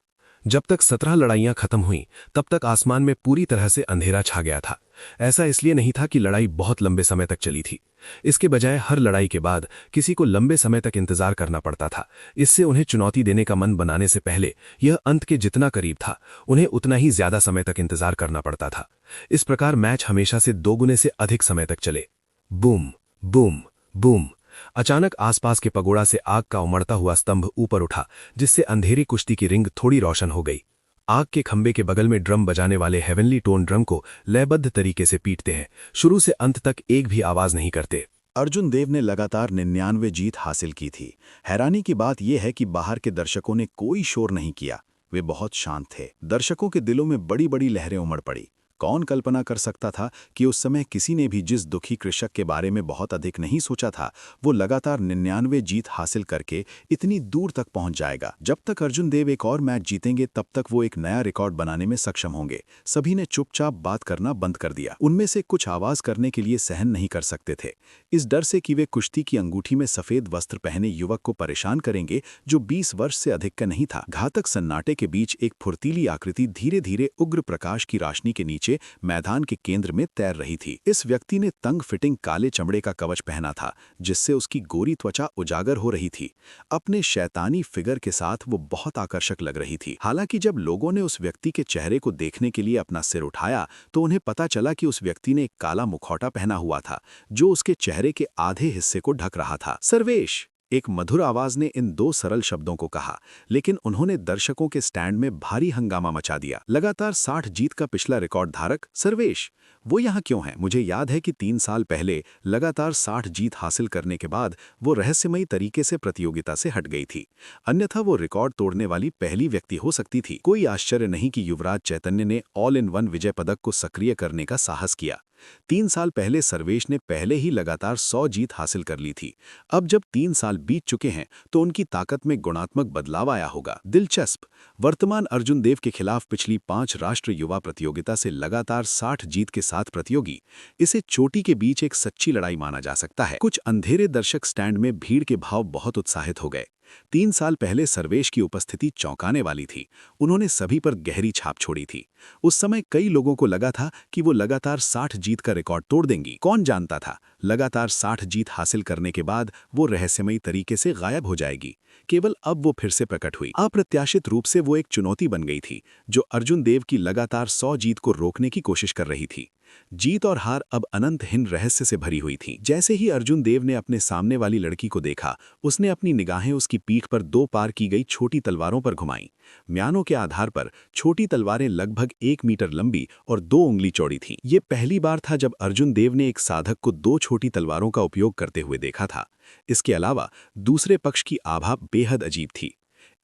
जब तक 17 लड़ाइयां खत्म हुईं, तब तक आसमान में पूरी तरह से अंधेरा छा गया था। ऐसा इसलिए नहीं था कि लड़ाई बहुत लंबे समय तक चली थी। इसके बजाय हर लड़ाई के बाद किसी को लंबे समय तक इंतजार करना पड़ता था। इससे उन्हें चुनौती देने का मन बनाने से पहले यह अंत के जितना करीब था, उन्हें उतना ही ज्यादा समय तक इंतजार करना पड़ता था। इस प्रकार मैच हमेशा से 2 गुने से अधिक समय तक चले। Boom boom boom. अचानक आसपास के पगोड़ा से आग का उमड़ता हुआ स्तंभ ऊपर उठा, जिससे अंधेरी कुश्ती की रिंग थोड़ी रोशन हो गई। आग के खंबे के बगल में ड्रम बजाने वाले हेवनली टोन ड्रम को लयबद्ध तरीके से पीटते हैं, शुरू से अंत तक एक भी आवाज नहीं करते। अर्जुन देव ने लगातार 99 जीत हासिल की थी। हैरानी की बात यह है कि बाहर के दर्शकों ने कोई शोर नहीं किया। वे बहुत शांत थे। दर्शकों के दिलों में बड़ी बड़ी लहरें उमड़ पड़ी। कौन कल्पना कर सकता था कि उस समय किसी ने भी जिस दुखी कृषक के बारे में बहुत अधिक नहीं सोचा था, वो लगातार 99 जीत हासिल करके इतनी दूर तक पहुंच जाएगा। जब तक अर्जुन देव एक और मैच जीतेंगे तब तक वो एक नया रिकॉर्ड बनाने में सक्षम होंगे। सभी ने चुपचाप बात करना बंद कर दिया। उनमें से कुछ आवाज करने के लिए सहन नहीं कर सकते थे, इस डर से कि वे कुश्ती की अंगूठी में सफेद वस्त्र पहने युवक को परेशान करेंगे जो 20 वर्ष से अधिक का नहीं था। घातक सन्नाटे के बीच एक फुर्तीली आकृति धीरे धीरे उग्र प्रकाश की रोशनी के नीचे मैदान के केंद्र में तैर रही थी। इस व्यक्ति ने तंग फिटिंग काले चमड़े का कवच पहना था, जिससे उसकी गोरी त्वचा उजागर हो रही थी। अपने शैतानी फिगर के साथ वो बहुत आकर्षक लग रही थी। हालांकि जब लोगों ने उस व्यक्ति के चेहरे को देखने के लिए अपना सिर उठाया तो उन्हें पता चला कि उस व्यक्ति ने एक काला मुखौटा पहना हुआ था, जो उसके चेहरे के आधे हिस्से को ढक रहा था। सर्वेश, एक मधुर आवाज ने इन 2 सरल शब्दों को कहा, लेकिन उन्होंने दर्शकों के स्टैंड में भारी हंगामा मचा दिया। लगातार 60 जीत का पिछला रिकॉर्ड धारक सर्वेश, वो यहाँ क्यों है? मुझे याद है कि 3 साल पहले लगातार 60 जीत हासिल करने के बाद वो रहस्यमयी तरीके से प्रतियोगिता से हट गई थी। अन्यथा वो रिकॉर्ड तोड़ने वाली पहली व्यक्ति हो सकती थी। कोई आश्चर्य नहीं कि युवराज चैतन्य ने ऑल इन वन विजय पदक को सक्रिय करने का साहस किया। 3 साल पहले सर्वेश ने पहले ही लगातार 100 जीत हासिल कर ली थी। अब जब 3 साल बीत चुके हैं तो उनकी ताकत में गुणात्मक बदलाव आया होगा। दिलचस्प, वर्तमान अर्जुन देव के खिलाफ पिछली 5 राष्ट्रीय युवा प्रतियोगिता से लगातार 60 जीत के साथ प्रतियोगी, इसे चोटी के बीच एक सच्ची लड़ाई माना जा सकता है। कुछ अंधेरे दर्शक स्टैंड में भीड़ के भाव बहुत उत्साहित हो गए। 3 साल पहले सर्वेश की उपस्थिति चौंकाने वाली थी। उन्होंने सभी पर गहरी छाप छोड़ी थी। उस समय कई लोगों को लगा था कि वो लगातार 60 जीत का रिकॉर्ड तोड़ देंगी। कौन जानता था, लगातार 60 जीत हासिल करने के बाद वो रहस्यमयी तरीके से गायब हो जाएगी। केवल अब वो फिर से प्रकट हुई। अप्रत्याशित रूप से वो एक चुनौती बन गई थी, जो अर्जुन देव की लगातार 100 जीत को रोकने की कोशिश कर रही थी। जीत और हार अब अनंतहीन रहस्य से भरी हुई थी। जैसे ही अर्जुन देव ने अपने सामने वाली लड़की को देखा, उसने अपनी निगाहें उसकी पीठ पर 2 पार की गई छोटी तलवारों पर घुमाईं। म्यानों के आधार पर छोटी तलवारें लगभग 1 मीटर लंबी और 2 उंगली चौड़ी थीं। ये पहली बार था जब अर्जुन देव ने एक साधक को 2 छोटी तलवारों का उपयोग करते हुए देखा था। इसके अलावा दूसरे पक्ष की आभा बेहद अजीब थी।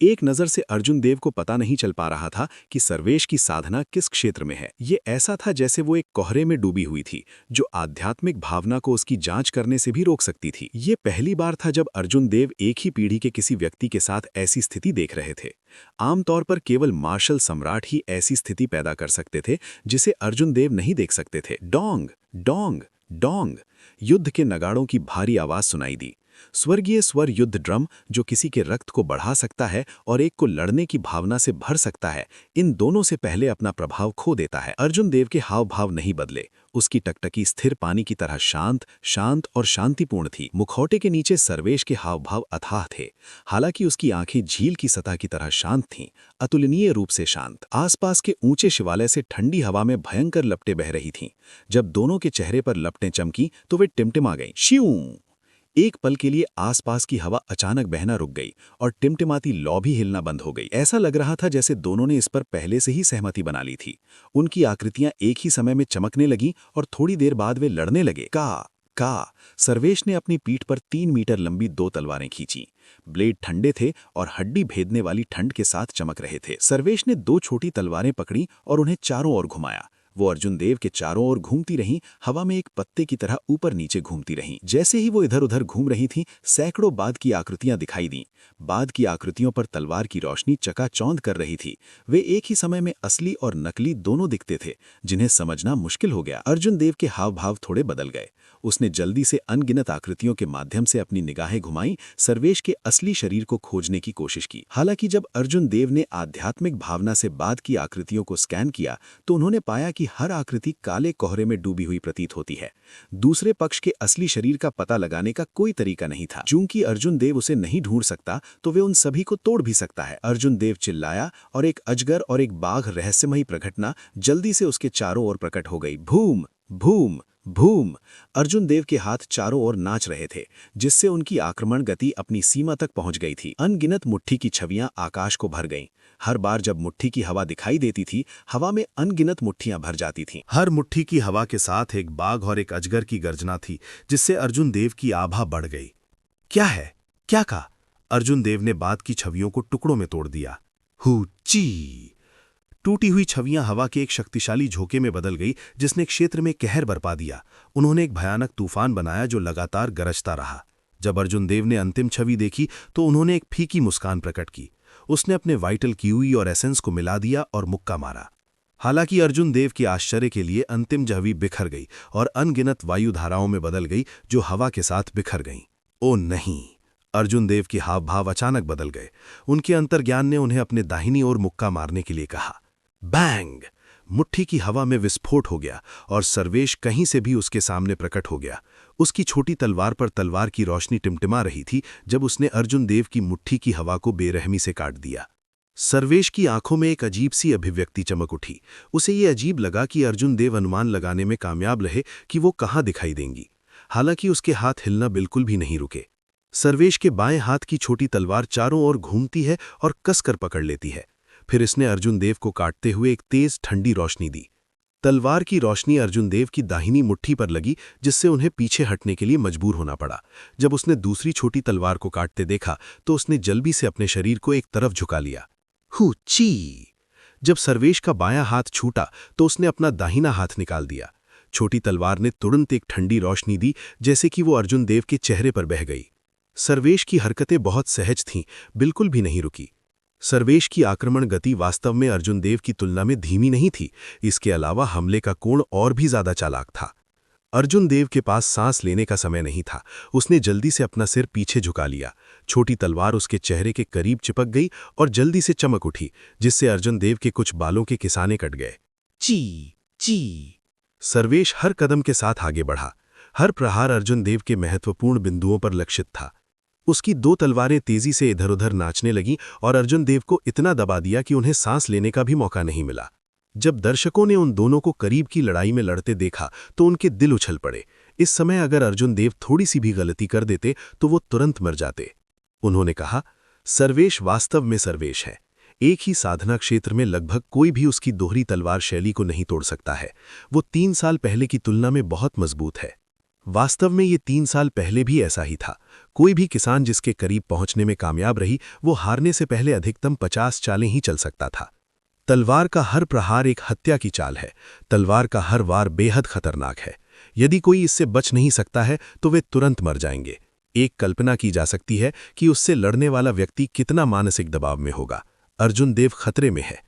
एक नज़र से अर्जुन देव को पता नहीं चल पा रहा था कि सर्वेश की साधना किस क्षेत्र में है। ये ऐसा था जैसे वो एक कोहरे में डूबी हुई थी, जो आध्यात्मिक भावना को उसकी जांच करने से भी रोक सकती थी। ये पहली बार था जब अर्जुन देव एक ही पीढ़ी के किसी व्यक्ति के साथ ऐसी स्थिति देख रहे थे। आमतौर पर केवल मार्शल सम्राट ही ऐसी स्थिति पैदा कर सकते थे, जिसे अर्जुन देव नहीं देख सकते थे। डोंग डोंग डोंग, युद्ध के नगाड़ों की भारी आवाज सुनाई दी। स्वर्गीय स्वर युद्ध ड्रम, जो किसी के रक्त को बढ़ा सकता है और एक को लड़ने की भावना से भर सकता है, इन दोनों से पहले अपना प्रभाव खो देता है। अर्जुन देव के हाव भाव नहीं बदले। उसकी टकटकी स्थिर पानी की तरह शांत शांत और शांतिपूर्ण थी। मुखौटे के नीचे सर्वेश के हाव भाव अथाह थे। हालांकि उसकी आंखें झील की सतह की तरह शांत थीं, अतुलनीय रूप से शांत। आसपास के ऊंचे शिवालय से ठंडी हवा में भयंकर लपटें बह रही थीं। जब दोनों के चेहरे पर लपटें चमकी तो वे टिमटिमा गईं। श्यूं! एक पल के लिए आसपास की हवा अचानक बहना रुक गई और टिमटिमाती लौ भी हिलना बंद हो गई। ऐसा लग रहा था जैसे दोनों ने इस पर पहले से ही सहमति बना ली थी। उनकी आकृतियां एक ही समय में चमकने लगीं और थोड़ी देर बाद वे लड़ने लगे। का सर्वेश ने अपनी पीठ पर 3 मीटर लंबी 2 तलवारें खींची। ब्लेड ठंडे थे और हड्डी भेदने वाली ठंड के साथ चमक रहे थे। सर्वेश ने 2 छोटी तलवारें पकड़ी और उन्हें चारों ओर घुमाया। वो अर्जुन देव के चारों ओर घूमती रहीं, हवा में एक पत्ते की तरह ऊपर नीचे घूमती रहीं। जैसे ही वो इधर उधर घूम रही थीं, सैकड़ों बाघ की आकृतियां दिखाई दीं। बाघ की आकृतियों पर तलवार की रोशनी चकाचौंध कर रही थी। वे एक ही समय में असली और नकली दोनों दिखते थे, जिन्हें समझना मुश्किल हो गया। अर्जुन देव के हाव भाव थोड़े बदल गए। उसने जल्दी से अनगिनत आकृतियों के माध्यम से अपनी निगाहें घुमाई, सर्वेश के असली शरीर को खोजने की कोशिश की। हालांकि जब अर्जुन देव ने आध्यात्मिक भावना से बाद की आकृतियों को स्कैन किया, तो उन्होंने पाया कि हर आकृति काले कोहरे में डूबी हुई प्रतीत होती है। दूसरे पक्ष के असली शरीर का पता लगाने का कोई तरीका नहीं था। चूंकि अर्जुन देव उसे नहीं ढूंढ सकता, तो वे उन सभी को तोड़ भी सकता है। अर्जुन देव चिल्लाया और एक अजगर और एक बाघ रहस्यमयी प्रघटना जल्दी से उसके चारों ओर प्रकट हो गई। भूम भूम भूम! अर्जुन देव के हाथ चारों ओर नाच रहे थे, जिससे उनकी आक्रमण गति अपनी सीमा तक पहुंच गई थी। अनगिनत मुट्ठी की छवियां आकाश को भर गईं। हर बार जब मुट्ठी की हवा दिखाई देती थी, हवा में अनगिनत मुट्ठियां भर जाती थीं। हर मुट्ठी की हवा के साथ एक बाघ और एक अजगर की गर्जना थी, जिससे अर्जुन देव की आभा बढ़ गई। क्या है? क्या कहा? अर्जुन देव ने बात की छवियों को टुकड़ों में तोड़ दिया। हू ची! टूटी हुई छवियां हवा के एक शक्तिशाली झोंके में बदल गई, जिसने क्षेत्र में कहर बरपा दिया। उन्होंने एक भयानक तूफान बनाया जो लगातार गरजता रहा। जब अर्जुन देव ने अंतिम छवि देखी तो उन्होंने एक फीकी मुस्कान प्रकट की। उसने अपने वाइटल किवी और एसेंस को मिला दिया और मुक्का मारा। हालांकि अर्जुन देव के आश्चर्य के लिए अंतिम छवि बिखर गई और अनगिनत वायु धाराओं में बदल गई, जो हवा के साथ बिखर गईं। ओ नहीं! अर्जुन देव के हाव भाव अचानक बदल गए। उनके अंतर्ज्ञान ने उन्हें अपने दाहिनी ओर मुक्का मारने के लिए कहा। बैंग! मुट्ठी की हवा में विस्फोट हो गया और सर्वेश कहीं से भी उसके सामने प्रकट हो गया। उसकी छोटी तलवार पर तलवार की रोशनी टिमटिमा रही थी जब उसने अर्जुन देव की मुट्ठी की हवा को बेरहमी से काट दिया। सर्वेश की आंखों में एक अजीब सी अभिव्यक्ति चमक उठी। उसे ये अजीब लगा कि अर्जुन देव अनुमान लगाने में कामयाब रहे कि वो कहाँ दिखाई देंगी। हालांकि उसके हाथ हिलना बिल्कुल भी नहीं रुके। सर्वेश के बाएं हाथ की छोटी तलवार चारों ओर घूमती है और कसकर पकड़ लेती है। फिर इसने अर्जुन देव को काटते हुए एक तेज ठंडी रोशनी दी। तलवार की रोशनी अर्जुन देव की दाहिनी मुट्ठी पर लगी, जिससे उन्हें पीछे हटने के लिए मजबूर होना पड़ा। जब उसने दूसरी छोटी तलवार को काटते देखा तो उसने जल्दी से अपने शरीर को एक तरफ झुका लिया। हू ची! जब सर्वेश का बायां हाथ छूटा तो उसने अपना दाहिना हाथ निकाल दिया। छोटी तलवार ने तुरंत एक ठंडी रोशनी दी, जैसे कि वो अर्जुन देव के चेहरे पर बह गई। सर्वेश की हरकतें बहुत सहज थीं, बिल्कुल भी नहीं रुकी। सर्वेश की आक्रमण गति वास्तव में अर्जुन देव की तुलना में धीमी नहीं थी। इसके अलावा हमले का कोण और भी ज्यादा चालाक था। अर्जुन देव के पास सांस लेने का समय नहीं था। उसने जल्दी से अपना सिर पीछे झुका लिया। छोटी तलवार उसके चेहरे के करीब चिपक गई और जल्दी से चमक उठी, जिससे अर्जुन देव के कुछ बालों के किसाने कट गए। ची ची। सर्वेश हर कदम के साथ आगे बढ़ा। हर प्रहार अर्जुन देव के महत्वपूर्ण बिंदुओं पर लक्षित था। उसकी 2 तलवारें तेजी से इधर उधर नाचने लगीं और अर्जुन देव को इतना दबा दिया कि उन्हें सांस लेने का भी मौका नहीं मिला। जब दर्शकों ने उन दोनों को करीब की लड़ाई में लड़ते देखा तो उनके दिल उछल पड़े। इस समय अगर अर्जुन देव थोड़ी सी भी गलती कर देते तो वो तुरंत मर जाते। उन्होंने कहा, सर्वेश वास्तव में सर्वेश है। एक ही साधना क्षेत्र में लगभग कोई भी उसकी दोहरी तलवार शैली को नहीं तोड़ सकता है। वो 3 साल पहले की तुलना में बहुत मजबूत है। वास्तव में ये 3 साल पहले भी ऐसा ही था। कोई भी किसान जिसके करीब पहुंचने में कामयाब रही, वो हारने से पहले अधिकतम 50 चालें ही चल सकता था। तलवार का हर प्रहार एक हत्या की चाल है। तलवार का हर वार बेहद खतरनाक है। यदि कोई इससे बच नहीं सकता है तो वे तुरंत मर जाएंगे। एक कल्पना की जा सकती है कि उससे लड़ने वाला व्यक्ति कितना मानसिक दबाव में होगा। अर्जुन देव खतरे में है।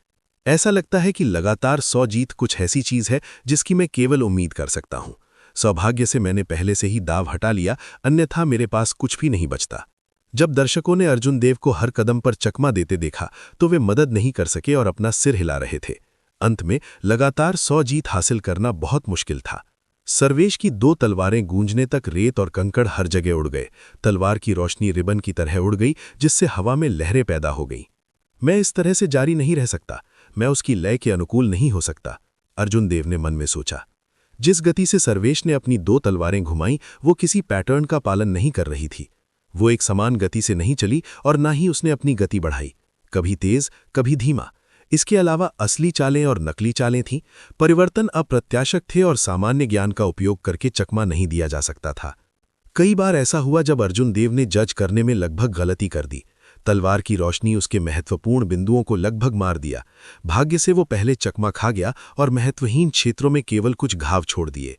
ऐसा लगता है कि लगातार 100 जीत कुछ ऐसी चीज है जिसकी मैं केवल उम्मीद कर सकता हूं। सौभाग्य से मैंने पहले से ही दाव हटा लिया, अन्यथा मेरे पास कुछ भी नहीं बचता। जब दर्शकों ने अर्जुन देव को हर कदम पर चकमा देते देखा तो वे मदद नहीं कर सके और अपना सिर हिला रहे थे। अंत में लगातार 100 जीत हासिल करना बहुत मुश्किल था। सर्वेश की 2 तलवारें गूंजने तक रेत और कंकड़ हर जगह उड़ गए। तलवार की रोशनी रिबन की तरह उड़ गई, जिससे हवा में लहरें पैदा हो गईं। मैं इस तरह से जारी नहीं रह सकता। मैं उसकी लय के अनुकूल नहीं हो सकता, अर्जुन देव ने मन में सोचा। जिस गति से सर्वेश ने अपनी 2 तलवारें घुमाईं, वो किसी पैटर्न का पालन नहीं कर रही थी। वो एक समान गति से नहीं चली और ना ही उसने अपनी गति बढ़ाई, कभी तेज कभी धीमा। इसके अलावा असली चालें और नकली चालें थीं। परिवर्तन अप्रत्याशित थे और सामान्य ज्ञान का उपयोग करके चकमा नहीं दिया जा सकता था। कई बार ऐसा हुआ जब अर्जुन देव ने जज करने में लगभग गलती कर दी। तलवार की रोशनी उसके महत्वपूर्ण बिंदुओं को लगभग मार दिया। भाग्य से वो पहले चकमा खा गया और महत्वहीन क्षेत्रों में केवल कुछ घाव छोड़ दिए।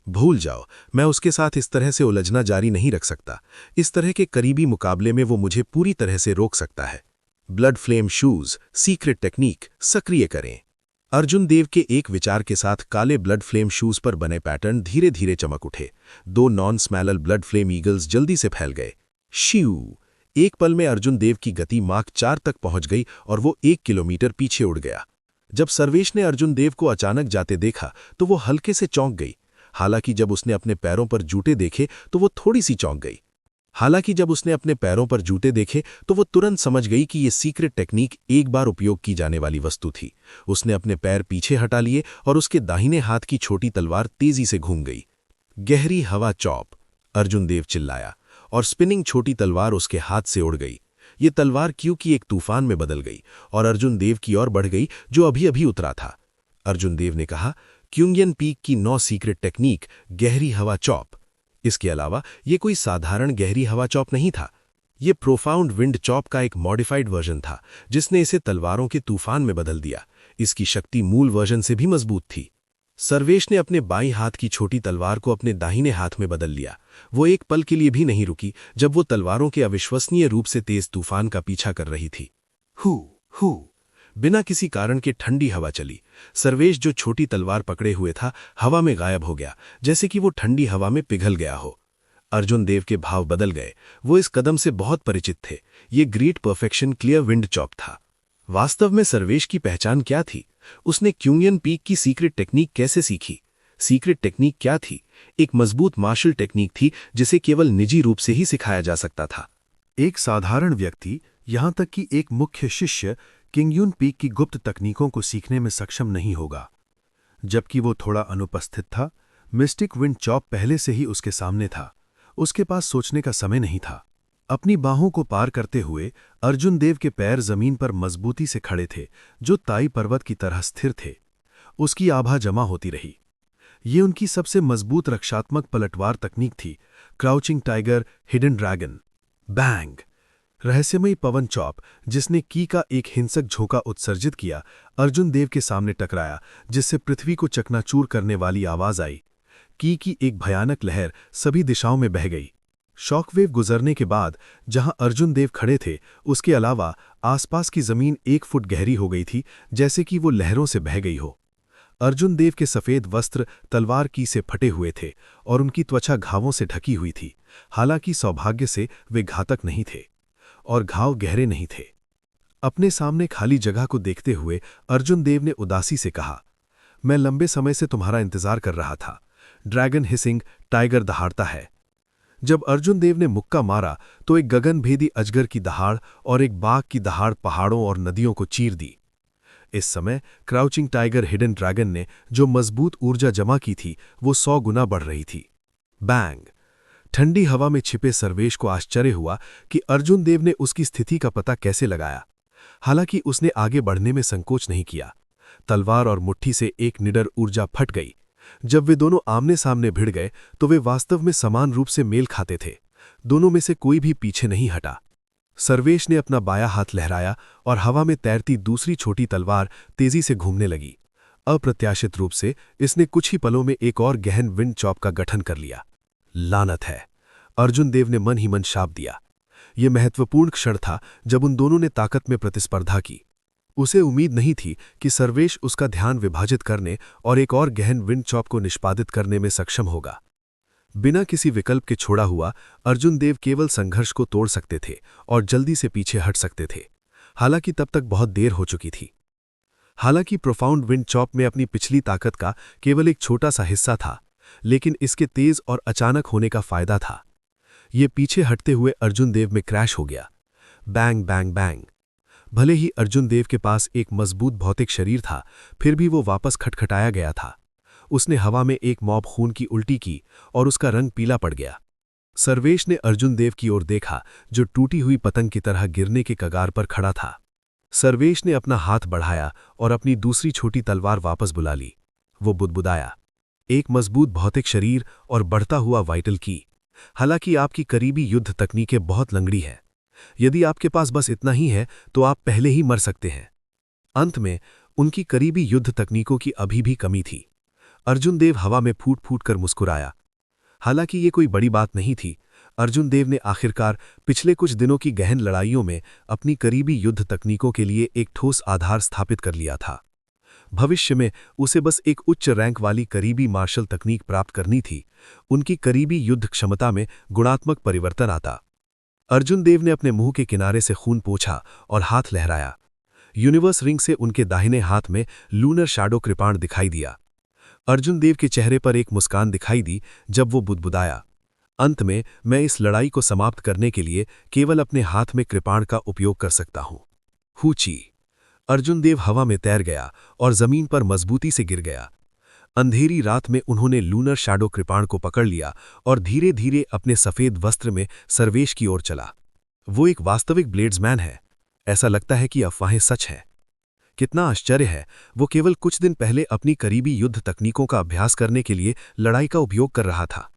भूल जाओ, मैं उसके साथ इस तरह से उलझना जारी नहीं रख सकता। इस तरह के करीबी मुकाबले में वो मुझे पूरी तरह से रोक सकता है। Blood flame shoes secret technique सक्रिय करें। अर्जुन देव के एक विचार के साथ काले ब्लड फ्लेम शूज पर बने पैटर्न धीरे धीरे चमक उठे। 2 नॉन स्मैलल ब्लड फ्लेम ईगल्स जल्दी से फैल गए। शिव! एक पल में अर्जुन देव की गति मार्क 4 तक पहुंच गई और वो 1 किलोमीटर पीछे उड़ गया। जब सर्वेश ने अर्जुन देव को अचानक जाते देखा तो वो हल्के से चौंक गई। हालांकि जब उसने अपने पैरों पर जूते देखे तो वो थोड़ी सी चौंक गई। तो वो तुरंत समझ गई कि ये सीक्रेट टेक्निक एक बार उपयोग की जाने वाली वस्तु थी। उसने अपने पैर पीछे हटा लिए और उसके दाहिने हाथ की छोटी तलवार तेजी से घूम गई। गहरी हवा चॉप! अर्जुन देव चिल्लाया और स्पिनिंग छोटी तलवार उसके हाथ से उड़ गई। ये तलवार क्यू की एक तूफान में बदल गई और अर्जुन देव की ओर बढ़ गई, जो अभी अभी उतरा था। अर्जुन देव ने कहा, क्यूंगियन पीक की 9 सीक्रेट टेक्निक गहरी हवा चॉप। इसके अलावा ये कोई साधारण गहरी हवा चॉप नहीं था। ये प्रोफाउंड विंड चॉप का एक मॉडिफाइड वर्जन था, जिसने इसे तलवारों के तूफान में बदल दिया। इसकी शक्ति मूल वर्जन से भी मजबूत थी। सर्वेश ने अपने बाईं हाथ की छोटी तलवार को अपने दाहिने हाथ में बदल लिया। वो एक पल के लिए भी नहीं रुकी जब वो तलवारों के अविश्वसनीय रूप से तेज तूफान का पीछा कर रही थी। हू! बिना किसी कारण के ठंडी हवा चली। सर्वेश जो छोटी तलवार पकड़े हुए था, हवा में गायब हो गया, जैसे कि वो ठंडी हवा में पिघल गया हो। अर्जुन देव के भाव बदल गए। वो इस कदम से बहुत परिचित थे। ये great perfection clear wind chop था। वास्तव में सर्वेश की पहचान क्या थी? उसने क्यूंगियन पीक की सीक्रेट टेक्निक कैसे सीखी? सीक्रेट टेक्निक क्या थी? एक मजबूत मार्शल टेक्निक थी जिसे केवल निजी रूप से ही सिखाया जा सकता था। एक साधारण व्यक्ति, यहां तक कि एक मुख्य शिष्य, क्यूंगियन पीक की गुप्त तकनीकों को सीखने में सक्षम नहीं होगा। जबकि वो थोड़ा अनुपस्थित था, मिस्टिक विंड चॉप पहले से ही उसके सामने था। उसके पास सोचने का समय नहीं था। अपनी बाहों को पार करते हुए अर्जुन देव के पैर जमीन पर मजबूती से खड़े थे, जो ताई पर्वत की तरह स्थिर थे। उसकी आभा जमा होती रही। ये उनकी सबसे मजबूत रक्षात्मक पलटवार तकनीक थी। Crouching tiger, hidden dragon, bang! रहस्यमयी पवन चॉप, जिसने की का एक हिंसक झोंका उत्सर्जित किया, अर्जुन देव के सामने टकराया, जिससे पृथ्वी को चकनाचूर करने वाली आवाज आई। की एक भयानक लहर सभी दिशाओं में बह गई। शॉकवेव गुजरने के बाद जहां अर्जुन देव खड़े थे, उसके अलावा आसपास की जमीन 1 फुट गहरी हो गई थी, जैसे कि वो लहरों से बह गई हो। अर्जुन देव के सफ़ेद वस्त्र तलवार की से फटे हुए थे और उनकी त्वचा घावों से ढकी हुई थी। हालांकि सौभाग्य से वे घातक नहीं थे और घाव गहरे नहीं थे। अपने सामने खाली जगह को देखते हुए अर्जुन देव ने उदासी से कहा, मैं लंबे समय से तुम्हारा इंतजार कर रहा था। ड्रैगन हिसिंग, टाइगर दहाड़ता है। जब अर्जुन देव ने मुक्का मारा तो एक गगनभेदी अजगर की दहाड़ और एक बाघ की दहाड़ पहाड़ों और नदियों को चीर दी। इस समय क्राउचिंग टाइगर हिडन ड्रैगन ने जो मजबूत ऊर्जा जमा की थी वो 100 गुना बढ़ रही थी। बैंग! ठंडी हवा में छिपे सर्वेश को आश्चर्य हुआ कि अर्जुन देव ने उसकी स्थिति का पता कैसे लगाया। हालांकि उसने आगे बढ़ने में संकोच नहीं किया। तलवार और मुट्ठी से एक निडर ऊर्जा फट गई। जब वे दोनों आमने सामने भिड़ गए तो वे वास्तव में समान रूप से मेल खाते थे। दोनों में से कोई भी पीछे नहीं हटा। सर्वेश ने अपना बायां हाथ लहराया और हवा में तैरती दूसरी छोटी तलवार तेजी से घूमने लगी। अप्रत्याशित रूप से इसने कुछ ही पलों में एक और गहन विंड चॉप का गठन कर लिया। लानत है! अर्जुन देव ने मन ही मन शाप दिया। यह महत्वपूर्ण क्षण था जब उन दोनों ने ताकत में प्रतिस्पर्धा की। उसे उम्मीद नहीं थी कि सर्वेश उसका ध्यान विभाजित करने और एक और गहन विंड चॉप को निष्पादित करने में सक्षम होगा। बिना किसी विकल्प के छोड़ा हुआ अर्जुन देव केवल संघर्ष को तोड़ सकते थे और जल्दी से पीछे हट सकते थे। हालांकि तब तक बहुत देर हो चुकी थी। हालांकि प्रोफाउंड विंड चॉप में अपनी पिछली ताकत का केवल एक छोटा सा हिस्सा था, लेकिन इसके तेज और अचानक होने का फायदा था। ये पीछे हटते हुए अर्जुन देव में क्रैश हो गया। Bang bang bang! भले ही अर्जुन देव के पास एक मजबूत भौतिक शरीर था, फिर भी वो वापस खटखटाया गया था। उसने हवा में एक मॉब खून की उल्टी की और उसका रंग पीला पड़ गया। सर्वेश ने अर्जुन देव की ओर देखा, जो टूटी हुई पतंग की तरह गिरने के कगार पर खड़ा था। सर्वेश ने अपना हाथ बढ़ाया और अपनी दूसरी छोटी तलवार वापस बुला ली। वो बुदबुदाया, एक मजबूत भौतिक शरीर और बढ़ता हुआ वाइटल की। हालांकि आपकी करीबी युद्ध तकनीकें बहुत लंगड़ी हैं। यदि आपके पास बस इतना ही है तो आप पहले ही मर सकते हैं। अंत में उनकी करीबी युद्ध तकनीकों की अभी भी कमी थी। अर्जुन देव हवा में फूट फूट कर मुस्कुराया। हालांकि ये कोई बड़ी बात नहीं थी। अर्जुन देव ने आखिरकार पिछले कुछ दिनों की गहन लड़ाइयों में अपनी करीबी युद्ध तकनीकों के लिए एक ठोस आधार स्थापित कर लिया था। भविष्य में उसे बस एक उच्च रैंक वाली करीबी मार्शल तकनीक प्राप्त करनी थी। उनकी करीबी युद्ध क्षमता में गुणात्मक परिवर्तन आता। अर्जुन देव ने अपने मुंह के किनारे से खून पोंछा और हाथ लहराया। यूनिवर्स रिंग से उनके दाहिने हाथ में लूनर शैडो कृपाण दिखाई दिया। अर्जुन देव के चेहरे पर एक मुस्कान दिखाई दी जब वो बुदबुदाया, अंत में मैं इस लड़ाई को समाप्त करने के लिए केवल अपने हाथ में कृपाण का उपयोग कर सकता हूं। हूची! अर्जुन देव हवा में तैर गया और जमीन पर मजबूती से गिर गया। अंधेरी रात में उन्होंने लूनर शैडो कृपाण को पकड़ लिया और धीरे धीरे अपने सफेद वस्त्र में सर्वेश की ओर चला। वो एक वास्तविक ब्लेड्समैन है। ऐसा लगता है कि अफवाहें सच हैं। कितना आश्चर्य है, वो केवल कुछ दिन पहले अपनी करीबी युद्ध तकनीकों का अभ्यास करने के लिए लड़ाई का उपयोग कर रहा था।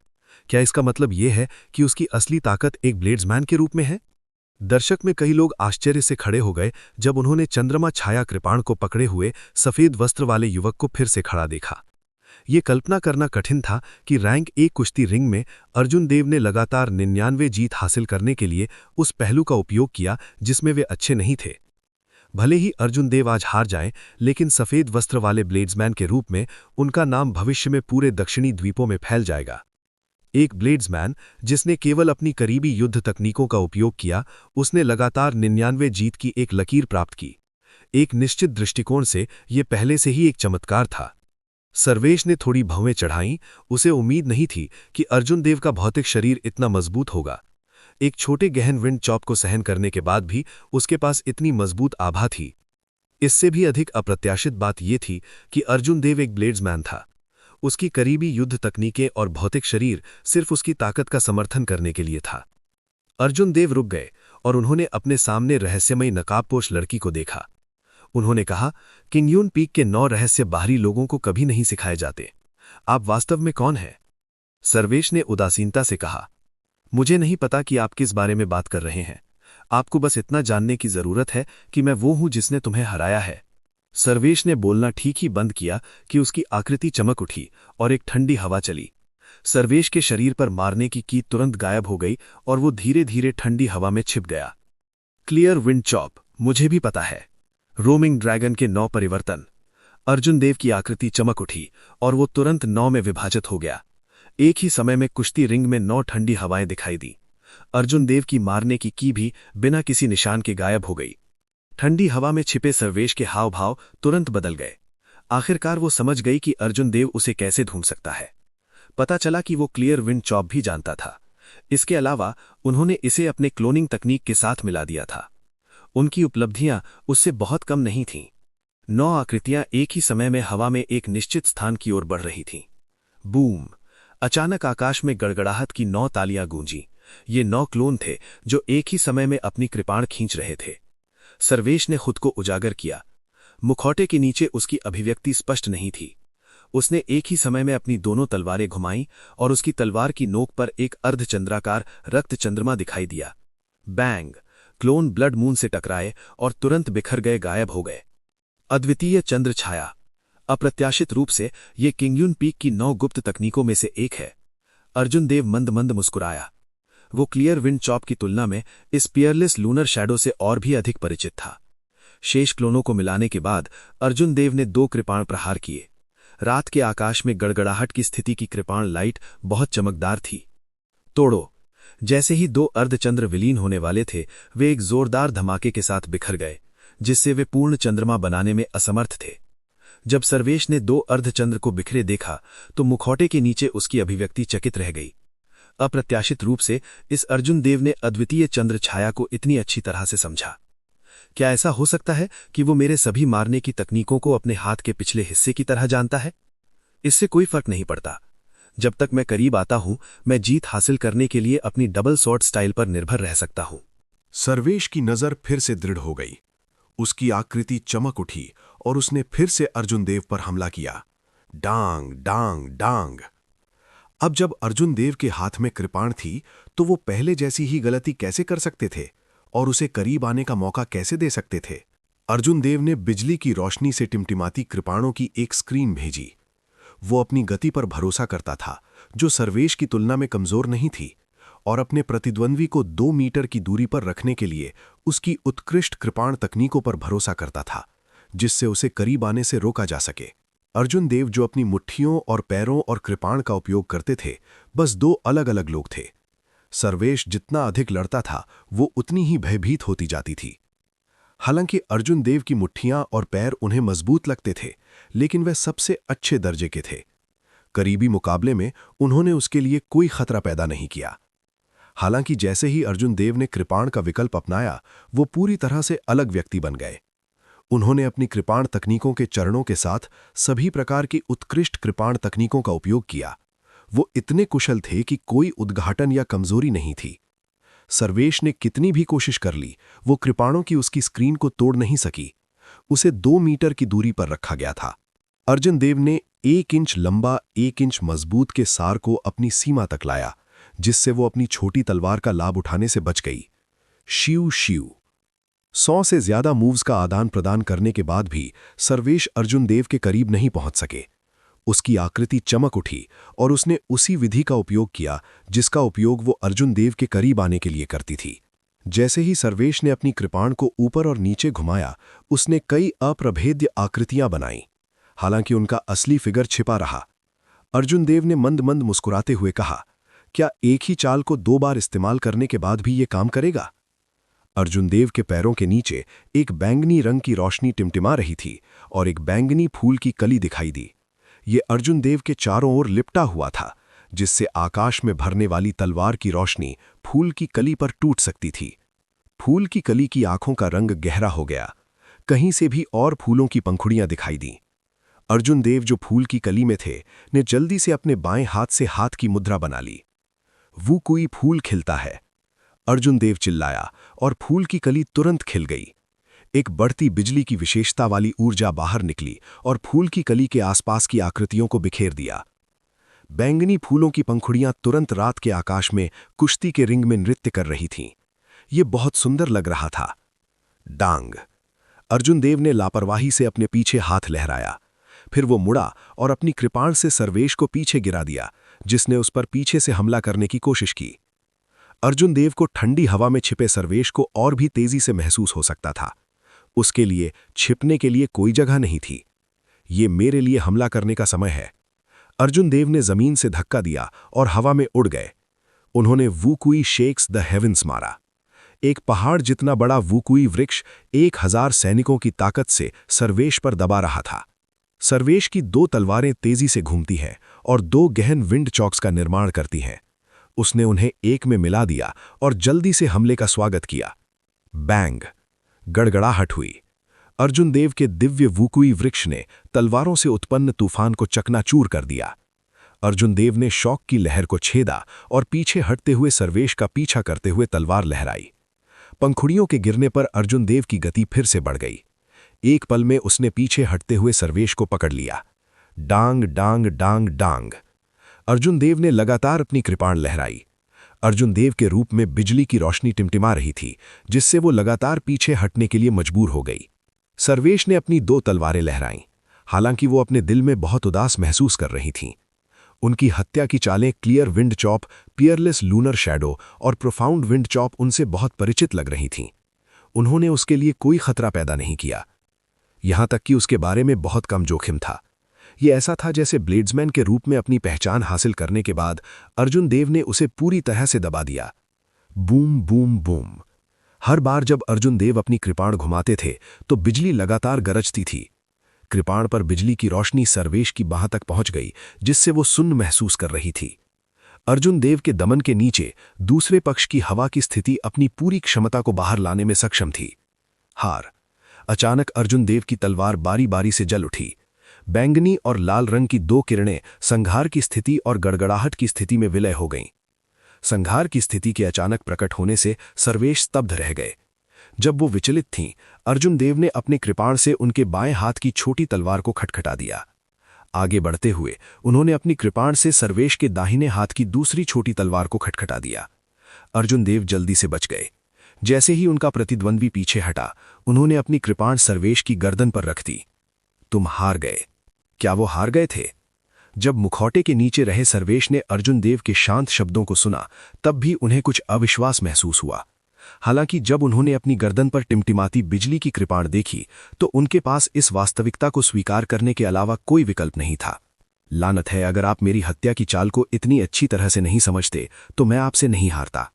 क्या इसका मतलब यह है कि उसकी असली ताकत एक ब्लेड्समैन के रूप में है? दर्शक में कई लोग आश्चर्य से खड़े हो गए जब उन्होंने चंद्रमा छाया कृपाण को पकड़े हुए सफेद वस्त्र वाले युवक को फिर से खड़ा देखा। ये कल्पना करना कठिन था कि रैंक 1 कुश्ती रिंग में अर्जुन देव ने लगातार 99 जीत हासिल करने के लिए उस पहलू का उपयोग किया जिसमें वे अच्छे नहीं थे। भले ही अर्जुन देव आज हार जाएं, लेकिन सफेद वस्त्र वाले ब्लेड्समैन के रूप में उनका नाम भविष्य में पूरे दक्षिणी द्वीपों में फैल जाएगा। एक ब्लेड्समैन जिसने केवल अपनी करीबी युद्ध तकनीकों का उपयोग किया, उसने लगातार 99 जीत की एक लकीर प्राप्त की। एक निश्चित दृष्टिकोण से यह पहले से ही एक चमत्कार था। सर्वेश ने थोड़ी भौवें चढ़ाईं। उसे उम्मीद नहीं थी कि अर्जुन देव का भौतिक शरीर इतना मजबूत होगा। एक छोटे गहन विंड चॉप को सहन करने के बाद भी उसके पास इतनी मजबूत आभा थी। इससे भी अधिक अप्रत्याशित बात यह थी कि अर्जुन देव एक ब्लेड्समैन था। उसकी करीबी युद्ध तकनीकें और भौतिक शरीर सिर्फ उसकी ताकत का समर्थन करने के लिए था। अर्जुन देव रुक गए और उन्होंने अपने सामने रहस्यमयी नकाबपोश लड़की को देखा। उन्होंने कहा, किंगयून पीक के 9 रहस्य बाहरी लोगों को कभी नहीं सिखाए जाते। आप वास्तव में कौन हैं? सर्वेश ने उदासीनता से कहा, मुझे नहीं पता कि आप किस बारे में बात कर रहे हैं। आपको बस इतना जानने की जरूरत है कि मैं वो हूं जिसने तुम्हें हराया है। सर्वेश ने बोलना ठीक ही बंद किया कि उसकी आकृति चमक उठी और एक ठंडी हवा चली। सर्वेश के शरीर पर मारने की कीट तुरंत गायब हो गई और वो धीरे धीरे ठंडी हवा में छिप गया। क्लियर विंड चॉप, मुझे भी पता है। रोमिंग ड्रैगन के 9 परिवर्तन। अर्जुन देव की आकृति चमक उठी और वो तुरंत 9 में विभाजित हो गया। एक ही समय में कुश्ती रिंग में 9 ठंडी हवाएं दिखाई दी। अर्जुन देव की मारने की भी बिना किसी निशान के गायब हो गई। ठंडी हवा में छिपे सर्वेश के हाव भाव तुरंत बदल गए। आखिरकार वो समझ गई कि अर्जुन देव उसे कैसे ढूंढ सकता है। पता चला कि वो क्लियर विंड चॉप भी जानता था। इसके अलावा उन्होंने इसे अपने क्लोनिंग तकनीक के साथ मिला दिया था। उनकी उपलब्धियां उससे बहुत कम नहीं थीं। 9 आकृतियां एक ही समय में हवा में एक निश्चित स्थान की ओर बढ़ रही थीं। बूम! अचानक आकाश में गड़गड़ाहट की 9 तालियां गूंजी। ये 9 क्लोन थे जो एक ही समय में अपनी कृपाण खींच रहे थे। सर्वेश ने खुद को उजागर किया। मुखौटे के नीचे उसकी अभिव्यक्ति स्पष्ट नहीं थी। उसने एक ही समय में अपनी दोनों तलवारें घुमाईं और उसकी तलवार की नोक पर एक अर्धचंद्राकार रक्त चंद्रमा दिखाई दिया। बैंग! क्लोन ब्लड मून से टकराए और तुरंत बिखर गए, गायब हो गए। अद्वितीय चंद्र छाया। अप्रत्याशित रूप से ये किंगयुन पीक की 9 गुप्त तकनीकों में से एक है। अर्जुन देव मंद मंद मुस्कुराया। वो क्लियर विंड चॉप की तुलना में इस पियरलेस लूनर शैडो से और भी अधिक परिचित था। शेष क्लोनों को मिलाने के बाद अर्जुन देव ने 2 कृपाण प्रहार किए। रात के आकाश में गड़गड़ाहट की स्थिति की कृपाण लाइट बहुत चमकदार थी। तोड़ो! जैसे ही 2 अर्धचंद्र विलीन होने वाले थे, वे एक जोरदार धमाके के साथ बिखर गए, जिससे वे पूर्ण चंद्रमा बनाने में असमर्थ थे। जब सर्वेश ने 2 अर्धचंद्र को बिखरे देखा तो मुखौटे के नीचे उसकी अभिव्यक्ति चकित रह गई। अप्रत्याशित रूप से इस अर्जुन देव ने अद्वितीय चंद्र छाया को इतनी अच्छी तरह से समझा। क्या ऐसा हो सकता है कि वो मेरे सभी मारने की तकनीकों को अपने हाथ के पिछले हिस्से की तरह जानता है? इससे कोई फर्क नहीं पड़ता। जब तक मैं करीब आता हूं, मैं जीत हासिल करने के लिए अपनी डबल स्वॉर्ड स्टाइल पर निर्भर रह सकता हूं। सर्वेश की नजर फिर से दृढ़ हो गई। उसकी आकृति चमक उठी और उसने फिर से अर्जुन देव पर हमला किया। डांग डांग डांग! अब जब अर्जुन देव के हाथ में कृपाण थी तो वो पहले जैसी ही गलती कैसे कर सकते थे और उसे करीब आने का मौका कैसे दे सकते थे? अर्जुन देव ने बिजली की रोशनी से टिमटिमाती कृपाणों की एक स्क्रीन भेजी। वो अपनी गति पर भरोसा करता था, जो सर्वेश की तुलना में कमजोर नहीं थी, और अपने प्रतिद्वंद्वी को 2 मीटर की दूरी पर रखने के लिए उसकी उत्कृष्ट कृपाण तकनीकों पर भरोसा करता था, जिससे उसे करीब आने से रोका जा सके। अर्जुन देव जो अपनी मुट्ठियों और पैरों और कृपाण का उपयोग करते थे, बस 2 अलग अलग लोग थे। सर्वेश जितना अधिक लड़ता था, वो उतनी ही भयभीत होती जाती थी। हालांकि अर्जुन देव की मुट्ठियां और पैर उन्हें मजबूत लगते थे, लेकिन वह सबसे अच्छे दर्जे के थे। करीबी मुकाबले में उन्होंने उसके लिए कोई खतरा पैदा नहीं किया। हालांकि जैसे ही अर्जुन देव ने कृपाण का विकल्प अपनाया, वो पूरी तरह से अलग व्यक्ति बन गए। उन्होंने अपनी कृपाण तकनीकों के चरणों के साथ सभी प्रकार की उत्कृष्ट कृपाण तकनीकों का उपयोग किया। वो इतने कुशल थे कि कोई उद्घाटन या कमजोरी नहीं थी। सर्वेश ने कितनी भी कोशिश कर ली, वो कृपाणों की उसकी स्क्रीन को तोड़ नहीं सकी। उसे 2 मीटर की दूरी पर रखा गया था। अर्जुन देव ने 1 इंच लंबा 1 इंच मजबूत के सार को अपनी सीमा तक लाया, जिससे वो अपनी छोटी तलवार का लाभ उठाने से बच गई। शिव शिव! 100 से ज्यादा मूव्स का आदान प्रदान करने के बाद भी सर्वेश अर्जुन देव के करीब नहीं पहुंच सके। उसकी आकृति चमक उठी और उसने उसी विधि का उपयोग किया जिसका उपयोग वो अर्जुन देव के करीब आने के लिए करती थी। जैसे ही सर्वेश ने अपनी कृपाण को ऊपर और नीचे घुमाया, उसने कई अप्रभेद्य आकृतियां बनाईं। हालांकि उनका असली फिगर छिपा रहा। अर्जुन देव ने मंद मंद मुस्कुराते हुए कहा, क्या एक ही चाल को 2 बार इस्तेमाल करने के बाद भी ये काम करेगा? अर्जुन देव के पैरों के नीचे एक बैंगनी रंग की रोशनी टिमटिमा रही थी और एक बैंगनी फूल की कली दिखाई दी। ये अर्जुन देव के चारों ओर लिपटा हुआ था, जिससे आकाश में भरने वाली तलवार की रोशनी फूल की कली पर टूट सकती थी। फूल की कली की आंखों का रंग गहरा हो गया। कहीं से भी और फूलों की पंखुड़ियां दिखाई दीं। अर्जुन देव जो फूल की कली में थे, ने जल्दी से अपने बाएं हाथ से हाथ की मुद्रा बना ली। वो कोई फूल खिलता है, अर्जुन देव चिल्लाया और फूल की कली तुरंत खिल गई। एक बढ़ती बिजली की विशेषता वाली ऊर्जा बाहर निकली और फूल की कली के आसपास की आकृतियों को बिखेर दिया। बैंगनी फूलों की पंखुड़ियां तुरंत रात के आकाश में कुश्ती के रिंग में नृत्य कर रही थीं। ये बहुत सुंदर लग रहा था। डांग! अर्जुन देव ने लापरवाही से अपने पीछे हाथ लहराया। फिर वो मुड़ा और अपनी कृपाण से सर्वेश को पीछे गिरा दिया, जिसने उस पर पीछे से हमला करने की कोशिश की। अर्जुन देव को ठंडी हवा में छिपे सर्वेश को और भी तेजी से महसूस हो सकता था। उसके लिए छिपने के लिए कोई जगह नहीं थी। ये मेरे लिए हमला करने का समय है। अर्जुन देव ने जमीन से धक्का दिया और हवा में उड़ गए। उन्होंने वुकुई शेक्स द हेवेंस मारा। एक पहाड़ जितना बड़ा वुकुई वृक्ष 1000 सैनिकों की ताकत से सर्वेश पर दबा रहा था। सर्वेश की 2 तलवारें तेजी से घूमती हैं और 2 गहन विंड चॉक्स का निर्माण करती हैं। उसने उन्हें एक में मिला दिया और जल्दी से हमले का स्वागत किया। बैंग! गड़गड़ाहट हुई। अर्जुन देव के दिव्य वुकुई वृक्ष ने तलवारों से उत्पन्न तूफान को चकनाचूर कर दिया। अर्जुन देव ने शौक की लहर को छेदा और पीछे हटते हुए सर्वेश का पीछा करते हुए तलवार लहराई। पंखुड़ियों के गिरने पर अर्जुन देव की गति फिर से बढ़ गई। एक पल में उसने पीछे हटते हुए सर्वेश को पकड़ लिया। डांग डांग डांग डांग! अर्जुन देव ने लगातार अपनी कृपाण लहराई। अर्जुन देव के रूप में बिजली की रोशनी टिमटिमा रही थी, जिससे वो लगातार पीछे हटने के लिए मजबूर हो गई। सर्वेश ने अपनी 2 तलवारें लहराईं, हालांकि वो अपने दिल में बहुत उदास महसूस कर रही थीं। उनकी हत्या की चालें clear wind chop, peerless lunar shadow और प्रोफाउंड विंड चॉप उनसे बहुत परिचित लग रही थीं। उन्होंने उसके लिए कोई खतरा पैदा नहीं किया, यहां तक कि उसके बारे में बहुत कम जोखिम था। ये ऐसा था जैसे ब्लेड्समैन के रूप में अपनी पहचान हासिल करने के बाद अर्जुन देव ने उसे पूरी तरह से दबा दिया। Boom boom boom! हर बार जब अर्जुन देव अपनी कृपाण घुमाते थे तो बिजली लगातार गरजती थी। कृपाण पर बिजली की रोशनी सर्वेश की बाह तक पहुंच गई, जिससे वो सुन्न महसूस कर रही थी। अर्जुन देव के दमन के नीचे दूसरे पक्ष की हवा की स्थिति अपनी पूरी क्षमता को बाहर लाने में सक्षम थी। हार! अचानक अर्जुन देव की तलवार बारी बारी से जल उठी। बैंगनी और लाल रंग की 2 किरणें संघार की स्थिति और गड़गड़ाहट की स्थिति में विलय हो गईं। संघार की स्थिति के अचानक प्रकट होने से सर्वेश स्तब्ध रह गए। जब वो विचलित थीं, अर्जुन देव ने अपने कृपाण से उनके बाएं हाथ की छोटी तलवार को खटखटा दिया। आगे बढ़ते हुए उन्होंने अपनी कृपाण से सर्वेश के दाहिने हाथ की दूसरी छोटी तलवार को खटखटा दिया। अर्जुन देव जल्दी से बच गए। जैसे ही उनका प्रतिद्वंद्वी पीछे हटा, उन्होंने अपनी कृपाण सर्वेश की गर्दन पर रख दी। तुम हार गए। क्या वो हार गए थे? जब मुखौटे के नीचे रहे सर्वेश ने अर्जुन देव के शांत शब्दों को सुना, तब भी उन्हें कुछ अविश्वास महसूस हुआ। हालांकि जब उन्होंने अपनी गर्दन पर टिमटिमाती बिजली की कृपाण देखी, तो उनके पास इस वास्तविकता को स्वीकार करने के अलावा कोई विकल्प नहीं था। लानत है, अगर आप मेरी हत्या की चाल को इतनी अच्छी तरह से नहीं समझते तो मैं आपसे नहीं हारता।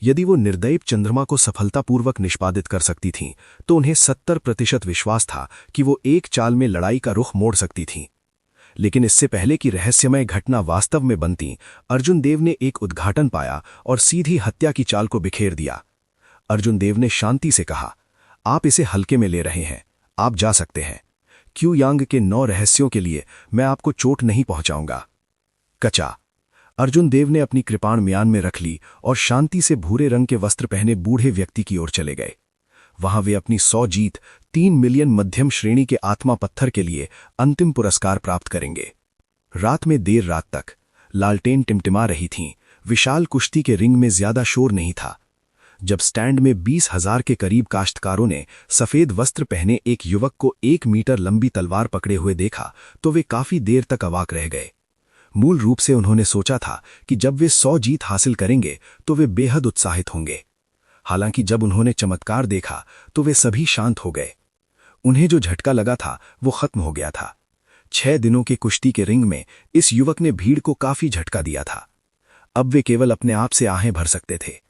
यदि वो निर्दयी चंद्रमा को सफलतापूर्वक निष्पादित कर सकती थीं, तो उन्हें 70% विश्वास था कि वो एक चाल में लड़ाई का रुख मोड़ सकती थीं। लेकिन इससे पहले कि रहस्यमय घटना वास्तव में बनती, अर्जुन देव ने एक उद्घाटन पाया और सीधी हत्या की चाल को बिखेर दिया। अर्जुन देव ने शांति से कहा, आप इसे हल्के में ले रहे हैं, आप जा सकते हैं। क्यू यांग के 9 रहस्यों के लिए मैं आपको चोट नहीं पहुंचाऊंगा। कचा! अर्जुन देव ने अपनी कृपाण म्यान में रख ली और शांति से भूरे रंग के वस्त्र पहने बूढ़े व्यक्ति की ओर चले गए। वहां वे अपनी 100 जीत 3 मिलियन मध्यम श्रेणी के आत्मा पत्थर के लिए अंतिम पुरस्कार प्राप्त करेंगे। रात में देर रात तक लालटेन टिमटिमा रही थीं। विशाल कुश्ती के रिंग में ज्यादा शोर नहीं था। जब स्टैंड में 20,000 के करीब काश्तकारों ने सफेद वस्त्र पहने एक युवक को 1 मीटर लंबी तलवार पकड़े हुए देखा, तो वे काफी देर तक अवाक रह गए। मूल रूप से उन्होंने सोचा था कि जब वे 100 जीत हासिल करेंगे तो वे बेहद उत्साहित होंगे। हालांकि जब उन्होंने चमत्कार देखा तो वे सभी शांत हो गए। उन्हें जो झटका लगा था वो खत्म हो गया था। 6 दिनों के कुश्ती के रिंग में इस युवक ने भीड़ को काफी झटका दिया था। अब वे केवल अपने आप से आहें भर सकते थे।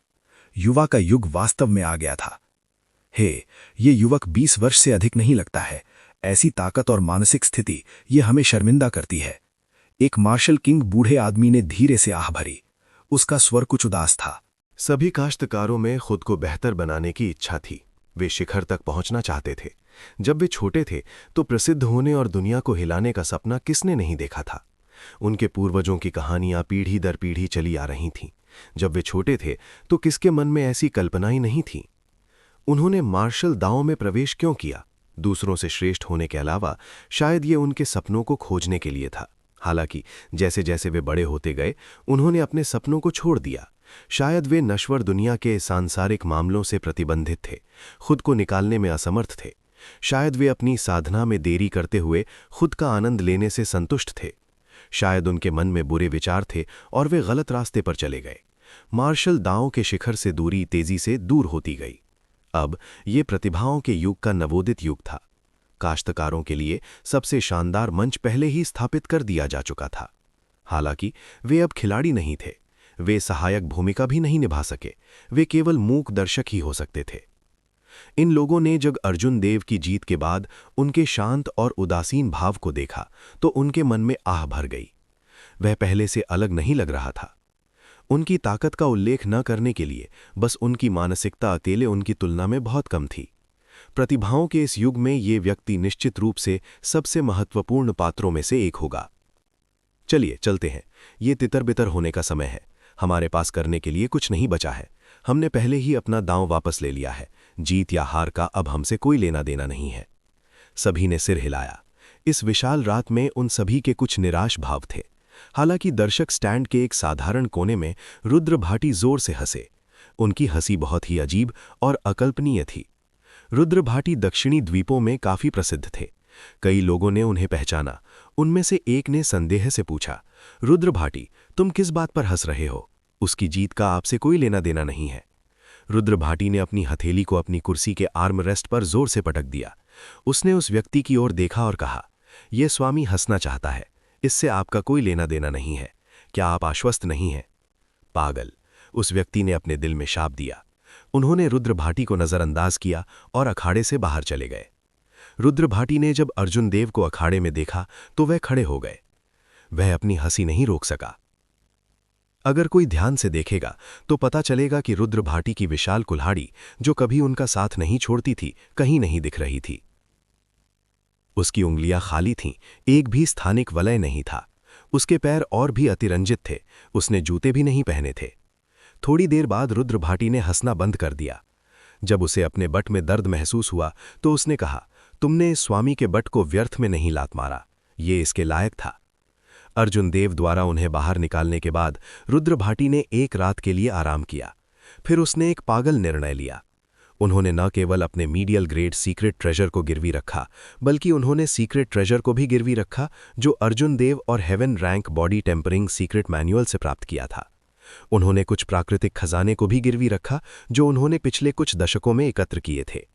युवा का युग वास्तव में आ गया था। ये युवक 20 वर्ष से अधिक नहीं लगता है। ऐसी ताकत और मानसिक स्थिति ये हमें शर्मिंदा करती है। एक मार्शल किंग बूढ़े आदमी ने धीरे से आह भरी। उसका स्वर कुछ उदास था। सभी काश्तकारों में खुद को बेहतर बनाने की इच्छा थी। वे शिखर तक पहुंचना चाहते थे। जब वे छोटे थे तो प्रसिद्ध होने और दुनिया को हिलाने का सपना किसने नहीं देखा था। उनके पूर्वजों की कहानियां पीढ़ी दर पीढ़ी चली आ रही थीं। जब वे छोटे थे तो किसके मन में ऐसी कल्पना ही नहीं थी। उन्होंने मार्शल दांव में प्रवेश क्यों किया? दूसरों से श्रेष्ठ होने के अलावा शायद ये उनके सपनों को खोजने के लिए था। हालांकि जैसे जैसे वे बड़े होते गए, उन्होंने अपने सपनों को छोड़ दिया। शायद वे नश्वर दुनिया के सांसारिक मामलों से प्रतिबंधित थे, खुद को निकालने में असमर्थ थे। शायद वे अपनी साधना में देरी करते हुए खुद का आनंद लेने से संतुष्ट थे। शायद उनके मन में बुरे विचार थे और वे गलत रास्ते पर चले गए। मार्शल दांव के शिखर से दूरी तेजी से दूर होती गई। अब ये प्रतिभाओं के युग का नवोदित युग था। काश्तकारों के लिए सबसे शानदार मंच पहले ही स्थापित कर दिया जा चुका था। हालांकि वे अब खिलाड़ी नहीं थे, वे सहायक भूमिका भी नहीं निभा सके, वे केवल मूक दर्शक ही हो सकते थे। इन लोगों ने जब अर्जुन देव की जीत के बाद उनके शांत और उदासीन भाव को देखा तो उनके मन में आह भर गई। वह पहले से अलग नहीं लग रहा था। उनकी ताकत का उल्लेख न करने के लिए बस उनकी मानसिकता अकेले उनकी तुलना में बहुत कम थी। प्रतिभाओं के इस युग में ये व्यक्ति निश्चित रूप से सबसे महत्वपूर्ण पात्रों में से एक होगा। चलिए चलते हैं, ये तितर-बितर होने का समय है। हमारे पास करने के लिए कुछ नहीं बचा है। हमने पहले ही अपना दांव वापस ले लिया है। जीत या हार का अब हमसे कोई लेना देना नहीं है। सभी ने सिर हिलाया। इस विशाल रात में उन सभी के कुछ निराश भाव थे। हालांकि दर्शक स्टैंड के एक साधारण कोने में रुद्र भाटी जोर से हंसे। उनकी हंसी बहुत ही अजीब और अकल्पनीय थी। रुद्र भाटी दक्षिणी द्वीपों में काफी प्रसिद्ध थे। कई लोगों ने उन्हें पहचाना। उनमें से एक ने संदेह से पूछा, रुद्र भाटी, तुम किस बात पर हंस रहे हो? उसकी जीत का आपसे कोई लेना देना नहीं है। रुद्र भाटी ने अपनी हथेली को अपनी कुर्सी के आर्म रेस्ट पर जोर से पटक दिया। उसने उस व्यक्ति की ओर देखा और कहा, यह स्वामी हंसना चाहता है, इससे आपका कोई लेना देना नहीं है। क्या आप आश्वस्त नहीं हैं? पागल, उस व्यक्ति ने अपने दिल में शाप दिया। उन्होंने रुद्र भाटी को नजरअंदाज किया और अखाड़े से बाहर चले गए। रुद्र भाटी ने जब अर्जुन देव को अखाड़े में देखा तो वह खड़े हो गए। वह अपनी हंसी नहीं रोक सका। अगर कोई ध्यान से देखेगा तो पता चलेगा कि रुद्र भाटी की विशाल कुल्हाड़ी, जो कभी उनका साथ नहीं छोड़ती थी, कहीं नहीं दिख रही थी। उसकी उंगलियां खाली थीं, एक भी स्थानिक वलय नहीं था। उसके पैर और भी अतिरंजित थे, उसने जूते भी नहीं पहने थे। थोड़ी देर बाद रुद्र भाटी ने हंसना बंद कर दिया। जब उसे अपने बट में दर्द महसूस हुआ तो उसने कहा, तुमने इस स्वामी के बट को व्यर्थ में नहीं लात मारा, ये इसके लायक था। अर्जुन देव द्वारा उन्हें बाहर निकालने के बाद रुद्र भाटी ने एक रात के लिए आराम किया। फिर उसने एक पागल निर्णय लिया। उन्होंने न केवल अपने मीडियल ग्रेड सीक्रेट ट्रेजर को गिरवी रखा, बल्कि उन्होंने सीक्रेट ट्रेजर को भी गिरवी रखा जो अर्जुन देव और heaven rank body tempering secret manual से प्राप्त किया था। उन्होंने कुछ प्राकृतिक खजाने को भी गिरवी रखा जो उन्होंने पिछले कुछ दशकों में एकत्र किए थे।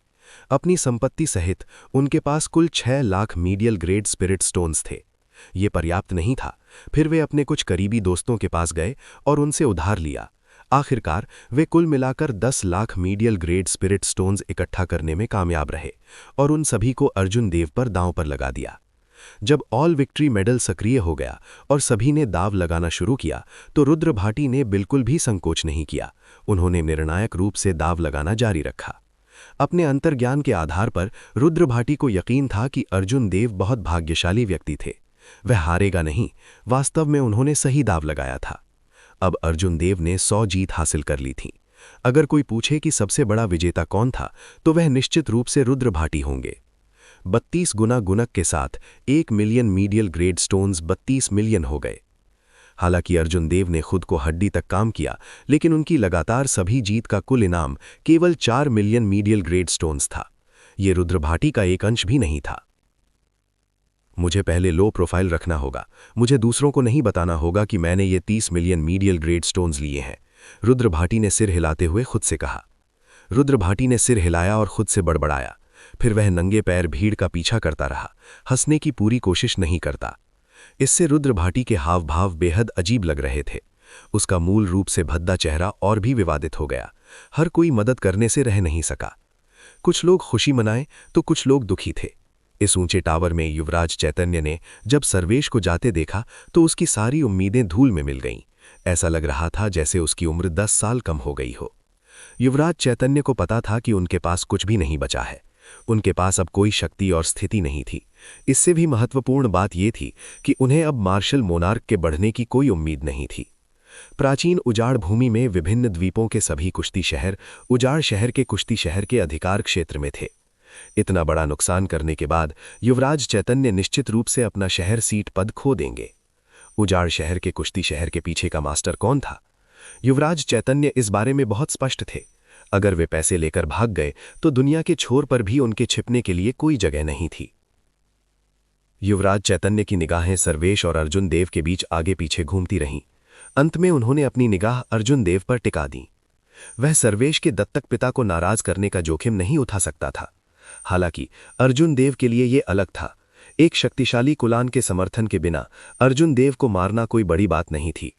अपनी संपत्ति सहित उनके पास कुल 6 lakh medial grade spirit stones थे। ये पर्याप्त नहीं था। फिर वे अपने कुछ करीबी दोस्तों के पास गए और उनसे उधार लिया। आखिरकार वे कुल मिलाकर 10 lakh medial grade spirit stones इकट्ठा करने में कामयाब रहे और उन सभी को अर्जुन देव पर दांव पर लगा दिया। जब ऑल विक्ट्री मेडल सक्रिय हो गया और सभी ने दाव लगाना शुरू किया तो रुद्र भाटी ने बिल्कुल भी संकोच नहीं किया। उन्होंने निर्णायक रूप से दाव लगाना जारी रखा। अपने अंतर्ज्ञान के आधार पर रुद्र भाटी को यकीन था कि अर्जुन देव बहुत भाग्यशाली व्यक्ति थे। वह हारेगा नहीं। वास्तव में उन्होंने सही दाव लगाया था। अब अर्जुन देव ने 100 जीत हासिल कर ली थी। अगर कोई पूछे कि सबसे बड़ा विजेता कौन था तो वह निश्चित रूप से रुद्र भाटी होंगे। 32 गुना गुणक के साथ 1 million medial grade stones 32 million हो गए। हालांकि अर्जुन देव ने खुद को हड्डी तक काम किया, लेकिन उनकी लगातार सभी जीत का कुल इनाम केवल 4 मिलियन मीडियल ग्रेड स्टोन्स था। ये रुद्र भाटी का एक अंश भी नहीं था। मुझे पहले लो प्रोफाइल रखना होगा। मुझे दूसरों को नहीं बताना होगा कि मैंने ये 30 मिलियन मीडियल ग्रेड स्टोन्स लिए हैं, रुद्र भाटी ने सिर हिलाते हुए खुद से कहा। रुद्र भाटी ने सिर हिलाया और खुद से बड़बड़ाया। फिर वह नंगे पैर भीड़ का पीछा करता रहा, हंसने की पूरी कोशिश नहीं करता। इससे रुद्र भाटी के हाव भाव बेहद अजीब लग रहे थे। उसका मूल रूप से भद्दा चेहरा और भी विवादित हो गया। हर कोई मदद करने से रह नहीं सका। कुछ लोग खुशी मनाए तो कुछ लोग दुखी थे। इस ऊंचे टावर में युवराज चैतन्य ने जब सर्वेश को जाते देखा तो उसकी सारी उम्मीदें धूल में मिल गईं। ऐसा लग रहा था जैसे उसकी उम्र 10 साल कम हो गई हो। युवराज चैतन्य को पता था कि उनके पास कुछ भी नहीं बचा है। उनके पास अब कोई शक्ति और स्थिति नहीं थी। इससे भी महत्वपूर्ण बात यह थी कि उन्हें अब मार्शल मोनार्क के बढ़ने की कोई उम्मीद नहीं थी। प्राचीन उजाड़ भूमि में विभिन्न द्वीपों के सभी कुश्ती शहर उजाड़ शहर के कुश्ती शहर के अधिकार क्षेत्र में थे। इतना बड़ा नुकसान करने के बाद युवराज चैतन्य निश्चित रूप से अपना शहर सीट पद खो देंगे। उजाड़ शहर के कुश्ती शहर के पीछे का मास्टर कौन था? युवराज चैतन्य इस बारे में बहुत स्पष्ट थे। अगर वे पैसे लेकर भाग गए तो दुनिया के छोर पर भी उनके छिपने के लिए कोई जगह नहीं थी। युवराज चैतन्य की निगाहें सर्वेश और अर्जुन देव के बीच आगे पीछे घूमती रहीं। अंत में उन्होंने अपनी निगाह अर्जुन देव पर टिका दी। वह सर्वेश के दत्तक पिता को नाराज करने का जोखिम नहीं उठा सकता था। हालांकि अर्जुन देव के लिए ये अलग था। एक शक्तिशाली कुलान के समर्थन के बिना अर्जुन देव को मारना कोई बड़ी बात नहीं थी।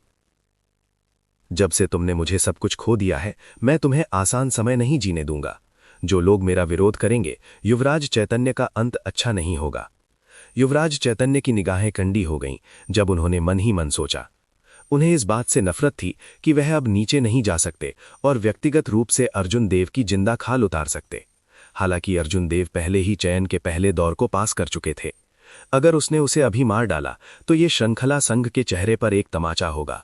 जब से तुमने मुझे सब कुछ खो दिया है, मैं तुम्हें आसान समय नहीं जीने दूंगा। जो लोग मेरा विरोध करेंगे, युवराज चैतन्य का अंत अच्छा नहीं होगा। युवराज चैतन्य की निगाहें कंडी हो गईं जब उन्होंने मन ही मन सोचा। उन्हें इस बात से नफरत थी कि वह अब नीचे नहीं जा सकते और व्यक्तिगत रूप से अर्जुन देव की जिंदा खाल उतार सकते। हालांकि अर्जुन देव पहले ही चयन के पहले दौर को पास कर चुके थे। अगर उसने उसे अभी मार डाला तो ये श्रृंखला संघ के चेहरे पर एक तमाचा होगा।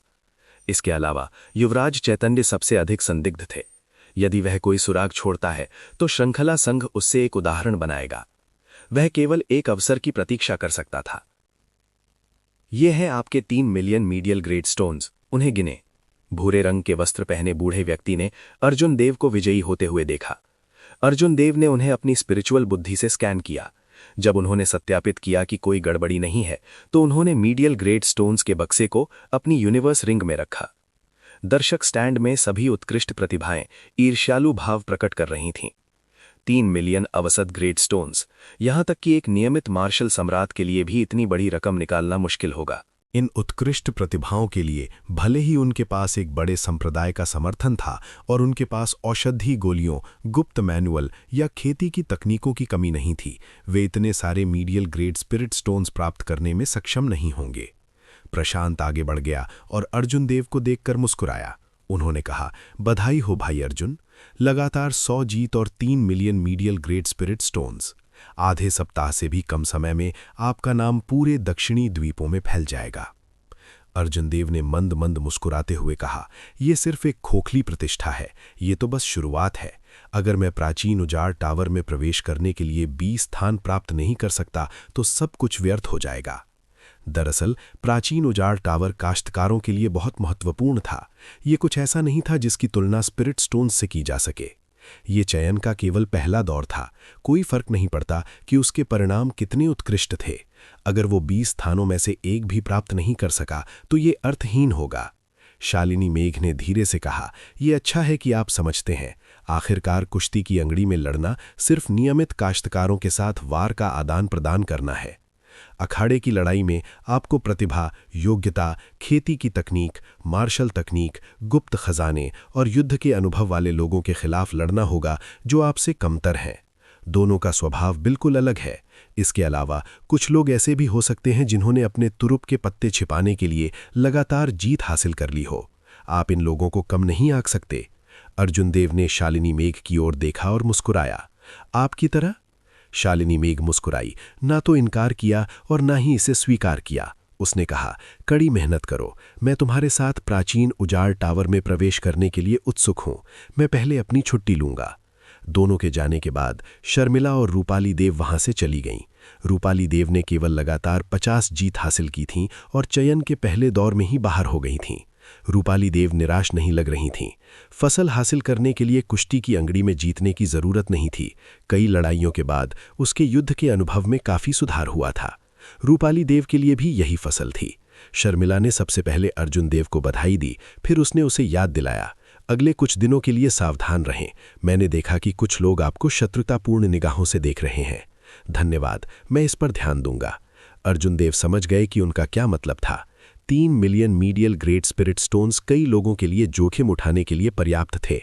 इसके अलावा युवराज चैतन्य सबसे अधिक संदिग्ध थे। यदि वह कोई सुराग छोड़ता है तो श्रृंखला संघ उससे एक उदाहरण बनाएगा। वह केवल एक अवसर की प्रतीक्षा कर सकता था। ये हैं आपके 3 मिलियन मीडियल ग्रेड स्टोन्स, उन्हें गिने। भूरे रंग के वस्त्र पहने बूढ़े व्यक्ति ने अर्जुन देव को विजयी होते हुए देखा। अर्जुन देव ने उन्हें अपनी स्पिरिचुअल बुद्धि से स्कैन किया। जब उन्होंने सत्यापित किया कि कोई गड़बड़ी नहीं है तो उन्होंने मीडियल ग्रेड स्टोन्स के बक्से को अपनी यूनिवर्स रिंग में रखा। दर्शक स्टैंड में सभी उत्कृष्ट प्रतिभाएं ईर्ष्यालु भाव प्रकट कर रही थीं। 3 मिलियन अवसत ग्रेड स्टोन्स, यहां तक कि एक नियमित मार्शल सम्राट के लिए भी इतनी बड़ी रकम निकालना मुश्किल होगा। इन उत्कृष्ट प्रतिभाओं के लिए भले ही उनके पास एक बड़े संप्रदाय का समर्थन था और उनके पास औषधि गोलियों, गुप्त मैनुअल या खेती की तकनीकों की कमी नहीं थी, वे इतने सारे मीडियल ग्रेड स्पिरिट स्टोन्स प्राप्त करने में सक्षम नहीं होंगे। प्रशांत आगे बढ़ गया और अर्जुन देव को देखकर मुस्कुराया। उन्होंने कहा, बधाई हो भाई अर्जुन, लगातार 100 जीत और 3 million medial grade spirit stones. आधे सप्ताह से भी कम समय में आपका नाम पूरे दक्षिणी द्वीपों में फैल जाएगा। अर्जुन देव ने मंद मंद मुस्कुराते हुए कहा, यह सिर्फ एक खोखली प्रतिष्ठा है, ये तो बस शुरुआत है। अगर मैं प्राचीन उजाड़ टावर में प्रवेश करने के लिए 20 स्थान प्राप्त नहीं कर सकता तो सब कुछ व्यर्थ हो जाएगा। दरअसल प्राचीन उजाड़ टावर काश्तकारों के लिए बहुत महत्वपूर्ण था। ये कुछ ऐसा नहीं था जिसकी तुलना स्पिरिट स्टोन्स से की जा सके। ये चयन का केवल पहला दौर था। कोई फर्क नहीं पड़ता कि उसके परिणाम कितने उत्कृष्ट थे। अगर वो 20 स्थानों में से एक भी प्राप्त नहीं कर सका तो ये अर्थहीन होगा। शालिनी मेघ ने धीरे से कहा, यह अच्छा है कि आप समझते हैं। आखिरकार कुश्ती की अंगड़ी में लड़ना सिर्फ नियमित काश्तकारों के साथ वार का आदान प्रदान करना है। अखाड़े की लड़ाई में आपको प्रतिभा, योग्यता, खेती की तकनीक, मार्शल तकनीक, गुप्त खजाने और युद्ध के अनुभव वाले लोगों के खिलाफ लड़ना होगा जो आपसे कमतर हैं। दोनों का स्वभाव बिल्कुल अलग है। इसके अलावा कुछ लोग ऐसे भी हो सकते हैं जिन्होंने अपने तुरुप के पत्ते छिपाने के लिए लगातार जीत हासिल कर ली हो। आप इन लोगों को कम नहीं आंक सकते। अर्जुन देव ने शालिनी मेघ की ओर देखा और मुस्कुराया। आपकी तरह? शालिनी मेघ मुस्कुराई, ना तो इनकार किया और ना ही इसे स्वीकार किया। उसने कहा, कड़ी मेहनत करो, मैं तुम्हारे साथ प्राचीन उजाड़ टावर में प्रवेश करने के लिए उत्सुक हूं। मैं पहले अपनी छुट्टी लूंगा। दोनों के जाने के बाद शर्मिला और रूपाली देव वहां से चली गईं। रूपाली देव ने केवल लगातार 50 जीत हासिल की थीं और चयन के पहले दौर में ही बाहर हो गई थीं। रूपाली देव निराश नहीं लग रही थीं। फसल हासिल करने के लिए कुश्ती की अंगड़ी में जीतने की जरूरत नहीं थी। कई लड़ाइयों के बाद उसके युद्ध के अनुभव में काफी सुधार हुआ था। रूपाली देव के लिए भी यही फसल थी। शर्मिला ने सबसे पहले अर्जुन देव को बधाई दी, फिर उसने उसे याद दिलाया, अगले कुछ दिनों के लिए सावधान रहें। मैंने देखा कि कुछ लोग आपको शत्रुतापूर्ण निगाहों से देख रहे हैं। धन्यवाद, मैं इस पर ध्यान दूंगा। अर्जुन देव समझ गए कि उनका क्या मतलब था। 3 million medial grade spirit stones कई लोगों के लिए जोखिम उठाने के लिए पर्याप्त थे।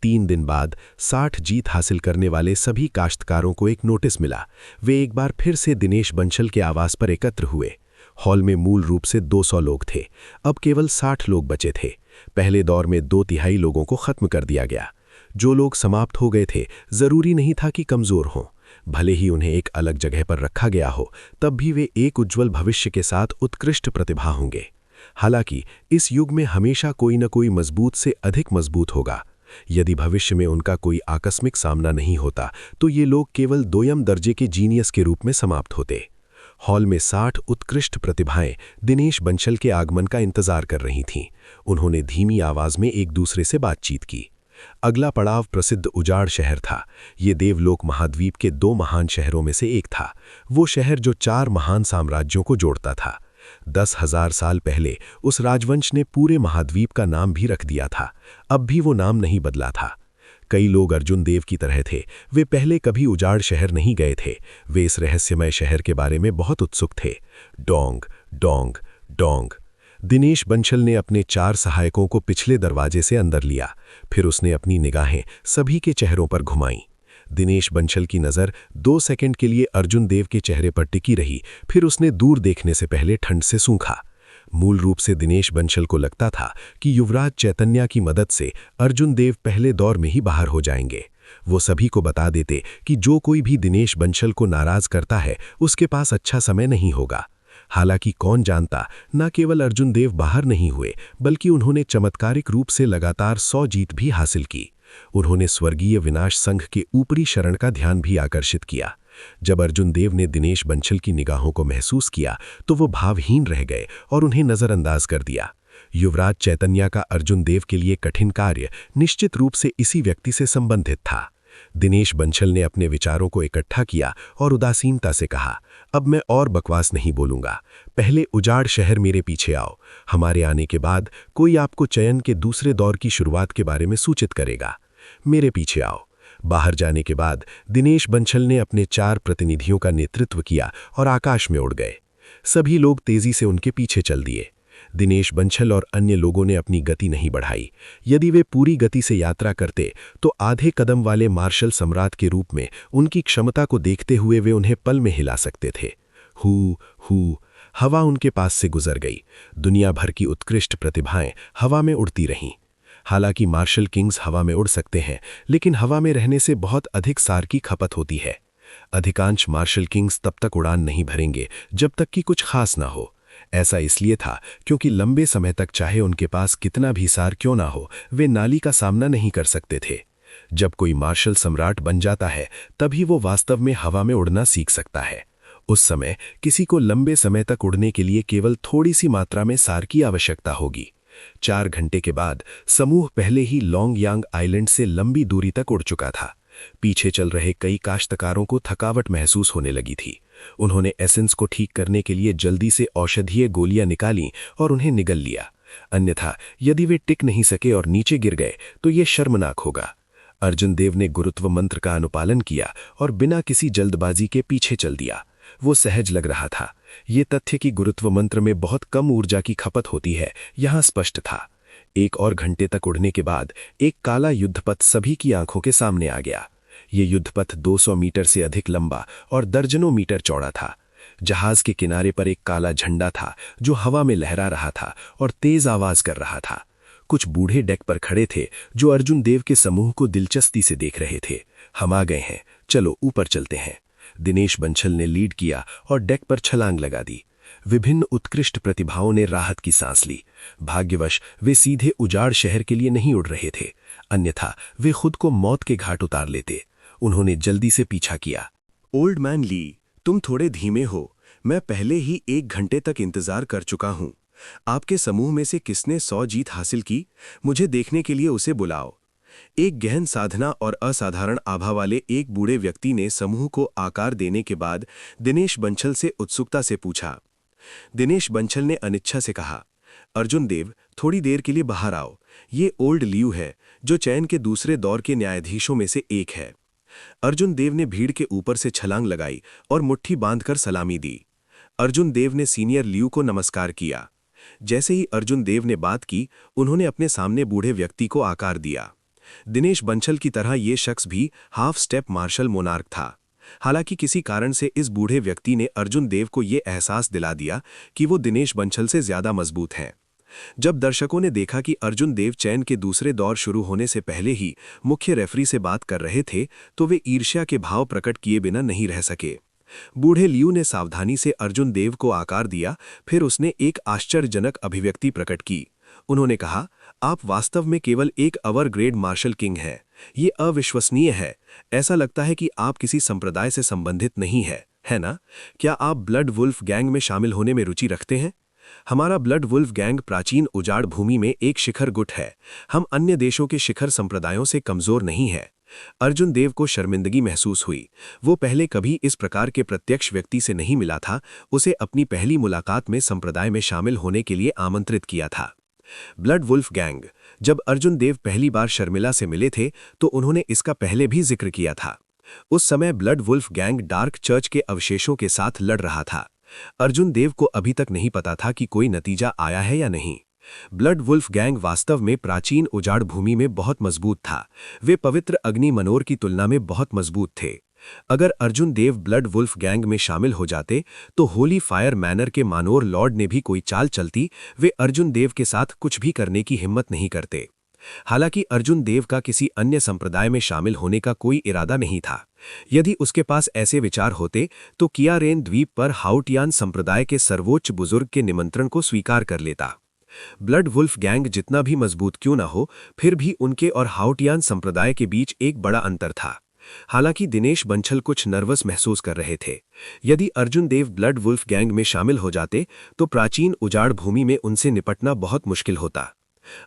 3 दिन बाद 60 जीत हासिल करने वाले सभी काश्तकारों को एक नोटिस मिला। वे एक बार फिर से दिनेश बंसल के आवास पर एकत्र हुए। हॉल में मूल रूप से 200 लोग थे, अब केवल 60 लोग बचे थे। पहले दौर में 2/3 लोगों को खत्म कर दिया गया। जो लोग समाप्त हो गए थे, जरूरी नहीं था कि कमजोर हों। भले ही उन्हें एक अलग जगह पर रखा गया हो, तब भी वे एक उज्ज्वल भविष्य के साथ उत्कृष्ट प्रतिभा होंगे। हालांकि इस युग में हमेशा कोई न कोई मजबूत से अधिक मजबूत होगा। यदि भविष्य में उनका कोई आकस्मिक सामना नहीं होता तो ये लोग केवल 2ym दर्जे के जीनियस के रूप में समाप्त होते। हॉल में 60 उत्कृष्ट प्रतिभाएं दिनेश बंसल के आगमन का इंतजार कर रही थीं। उन्होंने धीमी आवाज में एक दूसरे से बातचीत की। अगला पड़ाव प्रसिद्ध उजाड़ शहर था। ये देवलोक महाद्वीप के 2 महान शहरों में से एक था। वो शहर जो 4 महान साम्राज्यों को जोड़ता था। 10,000 साल पहले उस राजवंश ने पूरे महाद्वीप का नाम भी रख दिया था। अब भी वो नाम नहीं बदला था। कई लोग अर्जुन देव की तरह थे। वे पहले कभी उजाड़ शहर नहीं गए थे। वे इस रहस्यमय शहर के बारे में बहुत उत्सुक थे। Dong Dong Dong. Dinesh Bansal ने अपने 4 सहायकों को पिछले दरवाजे से अंदर लिया। फिर उसने अपनी निगाहें सभी के चेहरों पर घुमाईं। दिनेश बंसल की नज़र 2 सेकंड के लिए अर्जुन देव के चेहरे पर टिकी रही। फिर उसने दूर देखने से पहले ठंड से सूंखा। मूल रूप से दिनेश बंसल को लगता था कि युवराज चैतन्य की मदद से अर्जुन देव पहले दौर में ही बाहर हो जाएंगे। वो सभी को बता देते कि जो कोई भी दिनेश बंसल को नाराज करता है उसके पास अच्छा समय नहीं होगा। हालांकि कौन जानता, न केवल अर्जुन देव बाहर नहीं हुए बल्कि उन्होंने चमत्कारिक रूप से लगातार 100 जीत भी हासिल की। उन्होंने स्वर्गीय विनाश संघ के ऊपरी शरण का ध्यान भी आकर्षित किया। जब अर्जुन देव ने दिनेश बंसल की निगाहों को महसूस किया तो वो भावहीन रह गए और उन्हें नज़रअंदाज कर दिया। युवराज चैतन्य का अर्जुन देव के लिए कठिन कार्य निश्चित रूप से इसी व्यक्ति से संबंधित था। दिनेश बंसल ने अपने विचारों को इकट्ठा किया और उदासीनता से कहा, अब मैं और बकवास नहीं बोलूंगा। पहले उजाड़ शहर मेरे पीछे आओ। हमारे आने के बाद कोई आपको चयन के दूसरे दौर की शुरुआत के बारे में सूचित करेगा। मेरे पीछे आओ। बाहर जाने के बाद दिनेश बंसल ने अपने 4 प्रतिनिधियों का नेतृत्व किया और आकाश में उड़ गए। सभी लोग तेजी से उनके पीछे चल दिए। दिनेश बंसल और अन्य लोगों ने अपनी गति नहीं बढ़ाई। यदि वे पूरी गति से यात्रा करते तो आधे कदम वाले मार्शल सम्राट के रूप में उनकी क्षमता को देखते हुए वे उन्हें पल में हिला सकते थे। हू हवा उनके पास से गुजर गई। दुनिया भर की उत्कृष्ट प्रतिभाएं हवा में उड़ती रहीं। हालांकि मार्शल किंग्स हवा में उड़ सकते हैं, लेकिन हवा में रहने से बहुत अधिक सार की खपत होती है। अधिकांश मार्शल किंग्स तब तक उड़ान नहीं भरेंगे जब तक कि कुछ खास ना हो। ऐसा इसलिए था क्योंकि लंबे समय तक चाहे उनके पास कितना भी सार क्यों ना हो, वे नाली का सामना नहीं कर सकते थे। जब कोई मार्शल सम्राट बन जाता है तभी वो वास्तव में हवा में उड़ना सीख सकता है। उस समय किसी को लंबे समय तक उड़ने के लिए केवल थोड़ी सी मात्रा में सार की आवश्यकता होगी। 4 घंटे के बाद समूह पहले ही लॉन्ग यांग आइलैंड से लंबी दूरी तक उड़ चुका था। पीछे चल रहे कई काश्तकारों को थकावट महसूस होने लगी थी। उन्होंने एसेंस को ठीक करने के लिए जल्दी से औषधीय गोलियां निकालीं और उन्हें निगल लिया। अन्यथा यदि वे टिक नहीं सके और नीचे गिर गए तो ये शर्मनाक होगा। अर्जुन देव ने गुरुत्व मंत्र का अनुपालन किया और बिना किसी जल्दबाजी के पीछे चल दिया। वो सहज लग रहा था। ये तथ्य कि गुरुत्व मंत्र में बहुत कम ऊर्जा की खपत होती है यहाँ स्पष्ट था। 1 और घंटे तक उड़ने के बाद एक काला युद्धपथ सभी की आंखों के सामने आ गया। ये युद्धपथ 200 मीटर से अधिक लंबा और दर्जनों मीटर चौड़ा था। जहाज के किनारे पर एक काला झंडा था जो हवा में लहरा रहा था और तेज आवाज कर रहा था। कुछ बूढ़े डेक पर खड़े थे जो अर्जुन देव के समूह को दिलचस्पी से देख रहे थे। हम आ गए हैं, चलो ऊपर चलते हैं। दिनेश बंसल ने लीड किया और डेक पर छलांग लगा दी। विभिन्न उत्कृष्ट प्रतिभाओं ने राहत की सांस ली। भाग्यवश वे सीधे उजाड़ शहर के लिए नहीं उड़ रहे थे, अन्यथा वे खुद को मौत के घाट उतार लेते। उन्होंने जल्दी से पीछा किया। ओल्ड मैन ली, तुम थोड़े धीमे हो। मैं पहले ही 1 घंटे तक इंतजार कर चुका हूं। आपके समूह में से किसने 100 जीत हासिल की? मुझे देखने के लिए उसे बुलाओ। एक गहन साधना और असाधारण आभा वाले एक बूढ़े व्यक्ति ने समूह को आकार देने के बाद दिनेश बंसल से उत्सुकता से पूछा। दिनेश बंसल ने अनिच्छा से कहा, अर्जुन देव, थोड़ी देर के लिए बाहर आओ। ये ओल्ड लियू है जो चयन के दूसरे दौर के न्यायाधीशों में से एक है। अर्जुन देव ने भीड़ के ऊपर से छलांग लगाई और मुट्ठी बांधकर सलामी दी। अर्जुन देव ने सीनियर लियू को नमस्कार किया। जैसे ही अर्जुन देव ने बात की, उन्होंने अपने सामने बूढ़े व्यक्ति को आकार दिया। दिनेश बंसल की तरह ये शख्स भी हाफ स्टेप मार्शल मोनार्क था। हालांकि किसी कारण से इस बूढ़े व्यक्ति ने अर्जुन देव को ये एहसास दिला दिया कि वो दिनेश बंसल से ज्यादा मजबूत हैं। जब दर्शकों ने देखा कि अर्जुन देव चयन के दूसरे दौर शुरू होने से पहले ही मुख्य रेफरी से बात कर रहे थे तो वे ईर्ष्या के भाव प्रकट किए बिना नहीं रह सके। बूढ़े लियू ने सावधानी से अर्जुन देव को आकार दिया, फिर उसने एक आश्चर्यजनक अभिव्यक्ति प्रकट की। उन्होंने कहा, आप वास्तव में केवल एक अवर ग्रेड मार्शल किंग हैं। ये अविश्वसनीय है। ऐसा लगता है कि आप किसी संप्रदाय से संबंधित नहीं है ना? क्या आप ब्लड वुल्फ गैंग में शामिल होने में रुचि रखते हैं? हमारा ब्लड वुल्फ गैंग प्राचीन उजाड़ भूमि में एक शिखर गुट है। हम अन्य देशों के शिखर संप्रदायों से कमजोर नहीं है। अर्जुन देव को शर्मिंदगी महसूस हुई। वो पहले कभी इस प्रकार के प्रत्यक्ष व्यक्ति से नहीं मिला था। उसे अपनी पहली मुलाकात में संप्रदाय में शामिल होने के लिए आमंत्रित किया था। Blood wolf gang. जब अर्जुन देव पहली बार शर्मिला से मिले थे तो उन्होंने इसका पहले भी जिक्र किया था। उस समय blood wolf gang dark church के अवशेषों के साथ लड़ रहा था। अर्जुन देव को अभी तक नहीं पता था कि कोई नतीजा आया है या नहीं। ब्लड वुल्फ गैंग वास्तव में प्राचीन उजाड़ भूमि में बहुत मजबूत था। वे पवित्र अग्नि मनोर की तुलना में बहुत मजबूत थे। अगर अर्जुन देव ब्लड वुल्फ गैंग में शामिल हो जाते तो होली फायर मैनर के मानोर लॉर्ड ने भी कोई चाल चलती वे अर्जुन देव के साथ कुछ भी करने की हिम्मत नहीं करते। हालांकि अर्जुन देव का किसी अन्य संप्रदाय में शामिल होने का कोई इरादा नहीं था। यदि उसके पास ऐसे विचार होते तो कियारेन द्वीप पर हाउटियान संप्रदाय के सर्वोच्च बुजुर्ग के निमंत्रण को स्वीकार कर लेता। ब्लड वुल्फ गैंग जितना भी मजबूत क्यों न हो, फिर भी उनके और हाउटियान संप्रदाय के बीच एक बड़ा अंतर था। हालांकि दिनेश बंसल कुछ नर्वस महसूस कर रहे थे। यदि अर्जुन देव ब्लड वुल्फ गैंग में शामिल हो जाते तो प्राचीन उजाड़ भूमि में उनसे निपटना बहुत मुश्किल होता।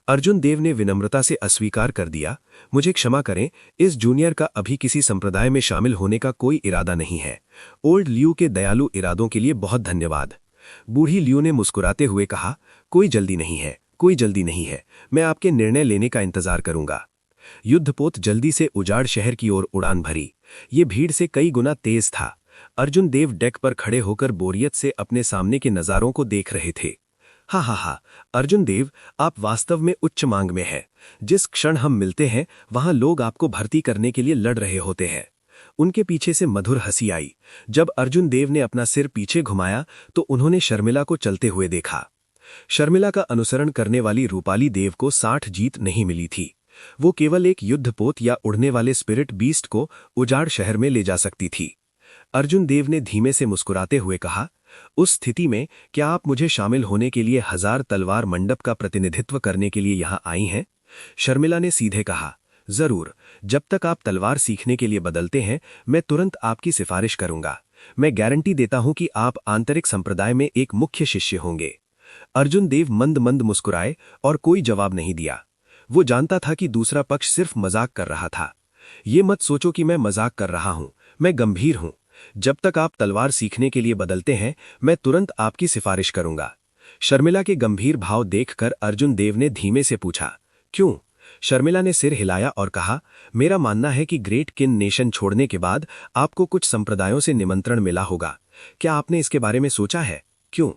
अर्जुन देव ने विनम्रता से अस्वीकार कर दिया, मुझे क्षमा करें, इस जूनियर का अभी किसी संप्रदाय में शामिल होने का कोई इरादा नहीं है। ओल्ड लियू के दयालु इरादों के लिए बहुत धन्यवाद। बूढ़ी लियू ने मुस्कुराते हुए कहा, कोई जल्दी नहीं है, कोई जल्दी नहीं है, मैं आपके निर्णय लेने का इंतजार करूंगा। युद्धपोत जल्दी से उजाड़ शहर की ओर उड़ान भरी। ये भीड़ से कई गुना तेज था। अर्जुन देव डेक पर खड़े होकर बोरियत से अपने सामने के नज़ारों को देख रहे थे। हा, अर्जुन देव, आप वास्तव में उच्च मांग में हैं। जिस क्षण हम मिलते हैं वहां लोग आपको भर्ती करने के लिए लड़ रहे होते हैं। उनके पीछे से मधुर हंसी आई। जब अर्जुन देव ने अपना सिर पीछे घुमाया तो उन्होंने शर्मिला को चलते हुए देखा। शर्मिला का अनुसरण करने वाली रूपाली देव को 60 जीत नहीं मिली थी। वो केवल एक युद्धपोत या उड़ने वाले स्पिरिट बीस्ट को उजाड़ शहर में ले जा सकती थी। अर्जुन देव ने धीमे से मुस्कुराते हुए कहा, उस स्थिति में क्या आप मुझे शामिल होने के लिए 1000 तलवार मंडप का प्रतिनिधित्व करने के लिए यहां आई हैं? शर्मिला ने सीधे कहा, जरूर, जब तक आप तलवार सीखने के लिए बदलते हैं मैं तुरंत आपकी सिफारिश करूंगा। मैं गारंटी देता हूं कि आप आंतरिक संप्रदाय में एक मुख्य शिष्य होंगे। अर्जुन देव मंद मंद मुस्कुराए और कोई जवाब नहीं दिया। वो जानता था कि दूसरा पक्ष सिर्फ मजाक कर रहा था। ये मत सोचो कि मैं मजाक कर रहा हूं, मैं गंभीर हूं। जब तक आप तलवार सीखने के लिए बदलते हैं मैं तुरंत आपकी सिफारिश करूंगा। शर्मिला के गंभीर भाव देखकर अर्जुन देव ने धीमे से पूछा, क्यों? शर्मिला ने सिर हिलाया और कहा, मेरा मानना है कि ग्रेट किन नेशन छोड़ने के बाद आपको कुछ संप्रदायों से निमंत्रण मिला होगा। क्या आपने इसके बारे में सोचा है? क्यों?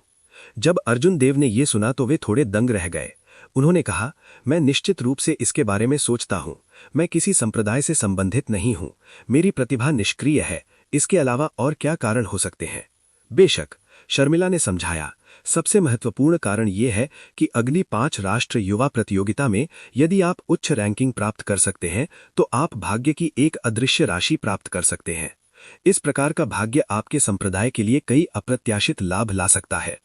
जब अर्जुन देव ने यह सुना तो वे थोड़े दंग रह गए। उन्होंने कहा, मैं निश्चित रूप से इसके बारे में सोचता हूं। मैं किसी संप्रदाय से संबंधित नहीं हूं। मेरी प्रतिभा निष्क्रिय है। इसके अलावा और क्या कारण हो सकते हैं? बेशक, शर्मिला ने समझाया, सबसे महत्वपूर्ण कारण यह है कि अगली 5 राष्ट्र युवा प्रतियोगिता में यदि आप उच्च रैंकिंग प्राप्त कर सकते हैं तो आप भाग्य की एक अदृश्य राशि प्राप्त कर सकते हैं। इस प्रकार का भाग्य आपके संप्रदाय के लिए कई अप्रत्याशित लाभ ला सकता है।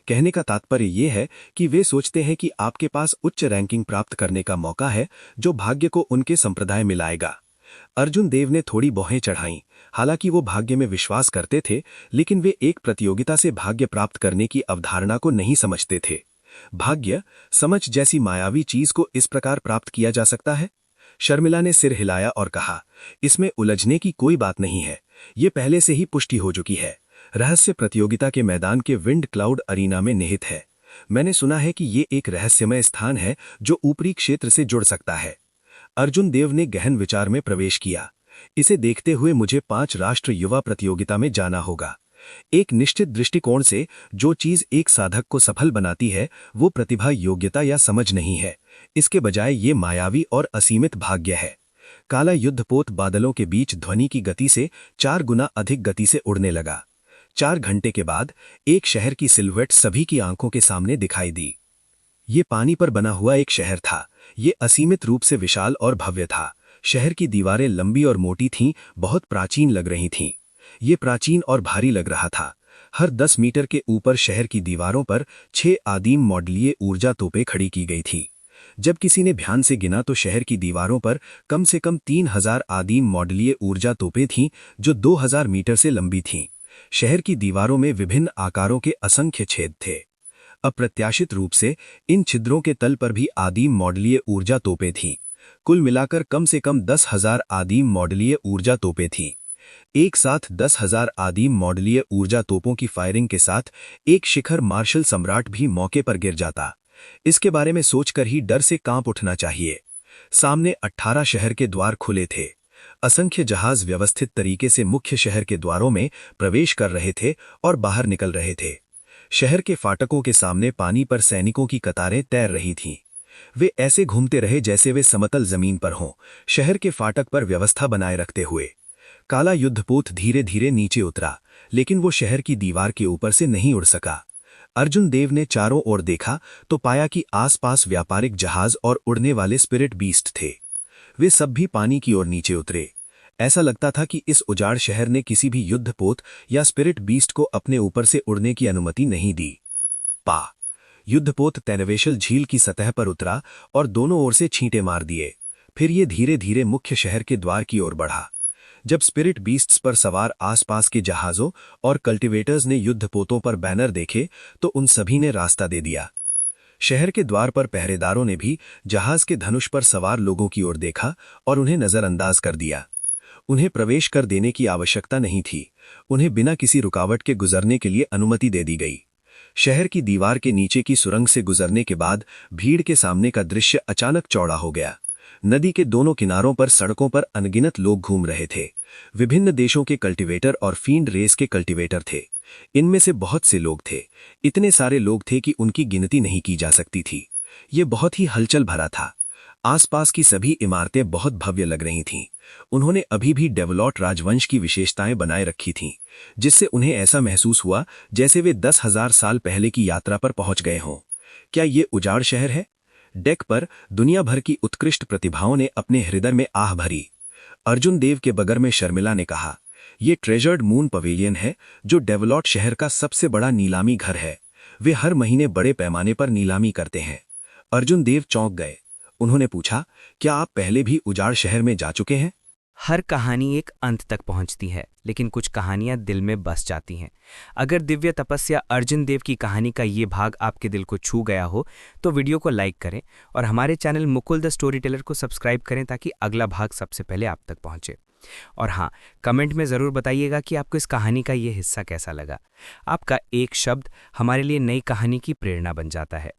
कहने का तात्पर्य यह है कि वे सोचते हैं कि आपके पास उच्च रैंकिंग प्राप्त करने का मौका है जो भाग्य को उनके संप्रदाय में लाएगा। अर्जुन देव ने थोड़ी भौहें चढ़ाईं। हालांकि वो भाग्य में विश्वास करते थे, लेकिन वे एक प्रतियोगिता से भाग्य प्राप्त करने की अवधारणा को नहीं समझते थे। भाग्य, समझ जैसी मायावी चीज को इस प्रकार प्राप्त किया जा सकता है? शर्मिला ने सिर हिलाया और कहा, इसमें उलझने की कोई बात नहीं है। ये पहले से ही पुष्टि हो चुकी है। रहस्य प्रतियोगिता के मैदान के विंड क्लाउड अरीना में निहित है। मैंने सुना है कि ये एक रहस्यमय स्थान है जो ऊपरी क्षेत्र से जुड़ सकता है। अर्जुन देव ने गहन विचार में प्रवेश किया। इसे देखते हुए मुझे 5 राष्ट्र युवा प्रतियोगिता में जाना होगा। एक निश्चित दृष्टिकोण से जो चीज एक साधक को सफल बनाती है वो प्रतिभा, योग्यता या समझ नहीं है। इसके बजाय ये मायावी और असीमित भाग्य है। काला युद्धपोत बादलों के बीच ध्वनि की गति से 4 गुना अधिक गति से उड़ने लगा। 4 घंटे के बाद एक शहर की सिलुएट सभी की आंखों के सामने दिखाई दी। ये पानी पर बना हुआ एक शहर था। ये असीमित रूप से विशाल और भव्य था। शहर की दीवारें लंबी और मोटी थीं, बहुत प्राचीन लग रही थीं। ये प्राचीन और भारी लग रहा था। हर 10 मीटर के ऊपर शहर की दीवारों पर 6 आदिम मॉडलीय ऊर्जा तोपें खड़ी की गई थीं। जब किसी ने ध्यान से गिना तो शहर की दीवारों पर कम से कम 3000 आदिम मॉडलीय ऊर्जा तोपें थीं जो 2000 मीटर से लंबी थीं। शहर की दीवारों में विभिन्न आकारों के असंख्य छेद थे। अप्रत्याशित रूप से इन छिद्रों के तल पर भी आदिम मॉडलीय ऊर्जा तोपें थीं। कुल मिलाकर कम से कम 10,000 आदिम मॉडलीय ऊर्जा तोपें थीं। एक साथ 10,000 आदिम मॉडलीय ऊर्जा तोपों की फायरिंग के साथ एक शिखर मार्शल सम्राट भी मौके पर गिर जाता। इसके बारे में सोचकर ही डर से कांप उठना चाहिए। सामने 18 शहर के द्वार खुले थे। असंख्य जहाज व्यवस्थित तरीके से मुख्य शहर के द्वारों में प्रवेश कर रहे थे और बाहर निकल रहे थे। शहर के फाटकों के सामने पानी पर सैनिकों की कतारें तैर रही थीं। वे ऐसे घूमते रहे जैसे वे समतल जमीन पर हों, शहर के फाटक पर व्यवस्था बनाए रखते हुए। काला युद्धपोत धीरे धीरे नीचे उतरा, लेकिन वो शहर की दीवार के ऊपर से नहीं उड़ सका। अर्जुन देव ने चारों ओर देखा तो पाया कि आसपास व्यापारिक जहाज और उड़ने वाले स्पिरिट बीस्ट थे। वे सब भी पानी की ओर नीचे उतरे। ऐसा लगता था कि इस उजाड़ शहर ने किसी भी युद्धपोत या स्पिरिट बीस्ट को अपने ऊपर से उड़ने की अनुमति नहीं दी। युद्धपोत तैनवेशल झील की सतह पर उतरा और दोनों ओर से छींटे मार दिए। फिर ये धीरे धीरे मुख्य शहर के द्वार की ओर बढ़ा। जब स्पिरिट बीस्ट्स पर सवार आसपास के जहाजों और कल्टीवेटर्स ने युद्धपोतों पर बैनर देखे तो उन सभी ने रास्ता दे दिया। शहर के द्वार पर पहरेदारों ने भी जहाज के धनुष पर सवार लोगों की ओर देखा और उन्हें नजरअंदाज कर दिया। उन्हें प्रवेश कर देने की आवश्यकता नहीं थी। उन्हें बिना किसी रुकावट के गुजरने के लिए अनुमति दे दी गई। शहर की दीवार के नीचे की सुरंग से गुजरने के बाद भीड़ के सामने का दृश्य अचानक चौड़ा हो गया। नदी के दोनों किनारों पर सड़कों पर अनगिनत लोग घूम रहे थे। विभिन्न देशों के कल्टीवेटर और फील्ड रेस के कल्टीवेटर थे। इनमें से बहुत से लोग थे। इतने सारे लोग थे कि उनकी गिनती नहीं की जा सकती थी। ये बहुत ही हलचल भरा था। आसपास की सभी इमारतें बहुत भव्य लग रही थीं। उन्होंने अभी भी डेवलॉट राजवंश की विशेषताएं बनाए रखी थीं, जिससे उन्हें ऐसा महसूस हुआ जैसे वे 10,000 साल पहले की यात्रा पर पहुंच गए हों। क्या ये उजाड़ शहर है? डेक पर दुनिया भर की उत्कृष्ट प्रतिभाओं ने अपने हृदय में आह भरी। अर्जुन देव के बगल में शर्मिला ने कहा, ये ट्रेजर्ड मून पवेलियन है, जो डेवलॉट शहर का सबसे बड़ा नीलामी घर है। वे हर महीने बड़े पैमाने पर नीलामी करते हैं। अर्जुन देव चौंक गए। उन्होंने पूछा, क्या आप पहले भी उजाड़ शहर में जा चुके हैं? हर कहानी एक अंत तक पहुंचती है, लेकिन कुछ कहानियां दिल में बस जाती हैं। अगर दिव्य तपस्या अर्जुन देव की कहानी का ये भाग आपके दिल को छू गया हो तो वीडियो को लाइक करें और हमारे channel Mukul the story teller को सब्सक्राइब करें ताकि अगला भाग सबसे पहले आप तक पहुंचे। और हाँ, कमेंट में ज़रूर बताइएगा कि आपको इस कहानी का ये हिस्सा कैसा लगा। आपका एक शब्द हमारे लिए नई कहानी की प्रेरणा बन जाता है।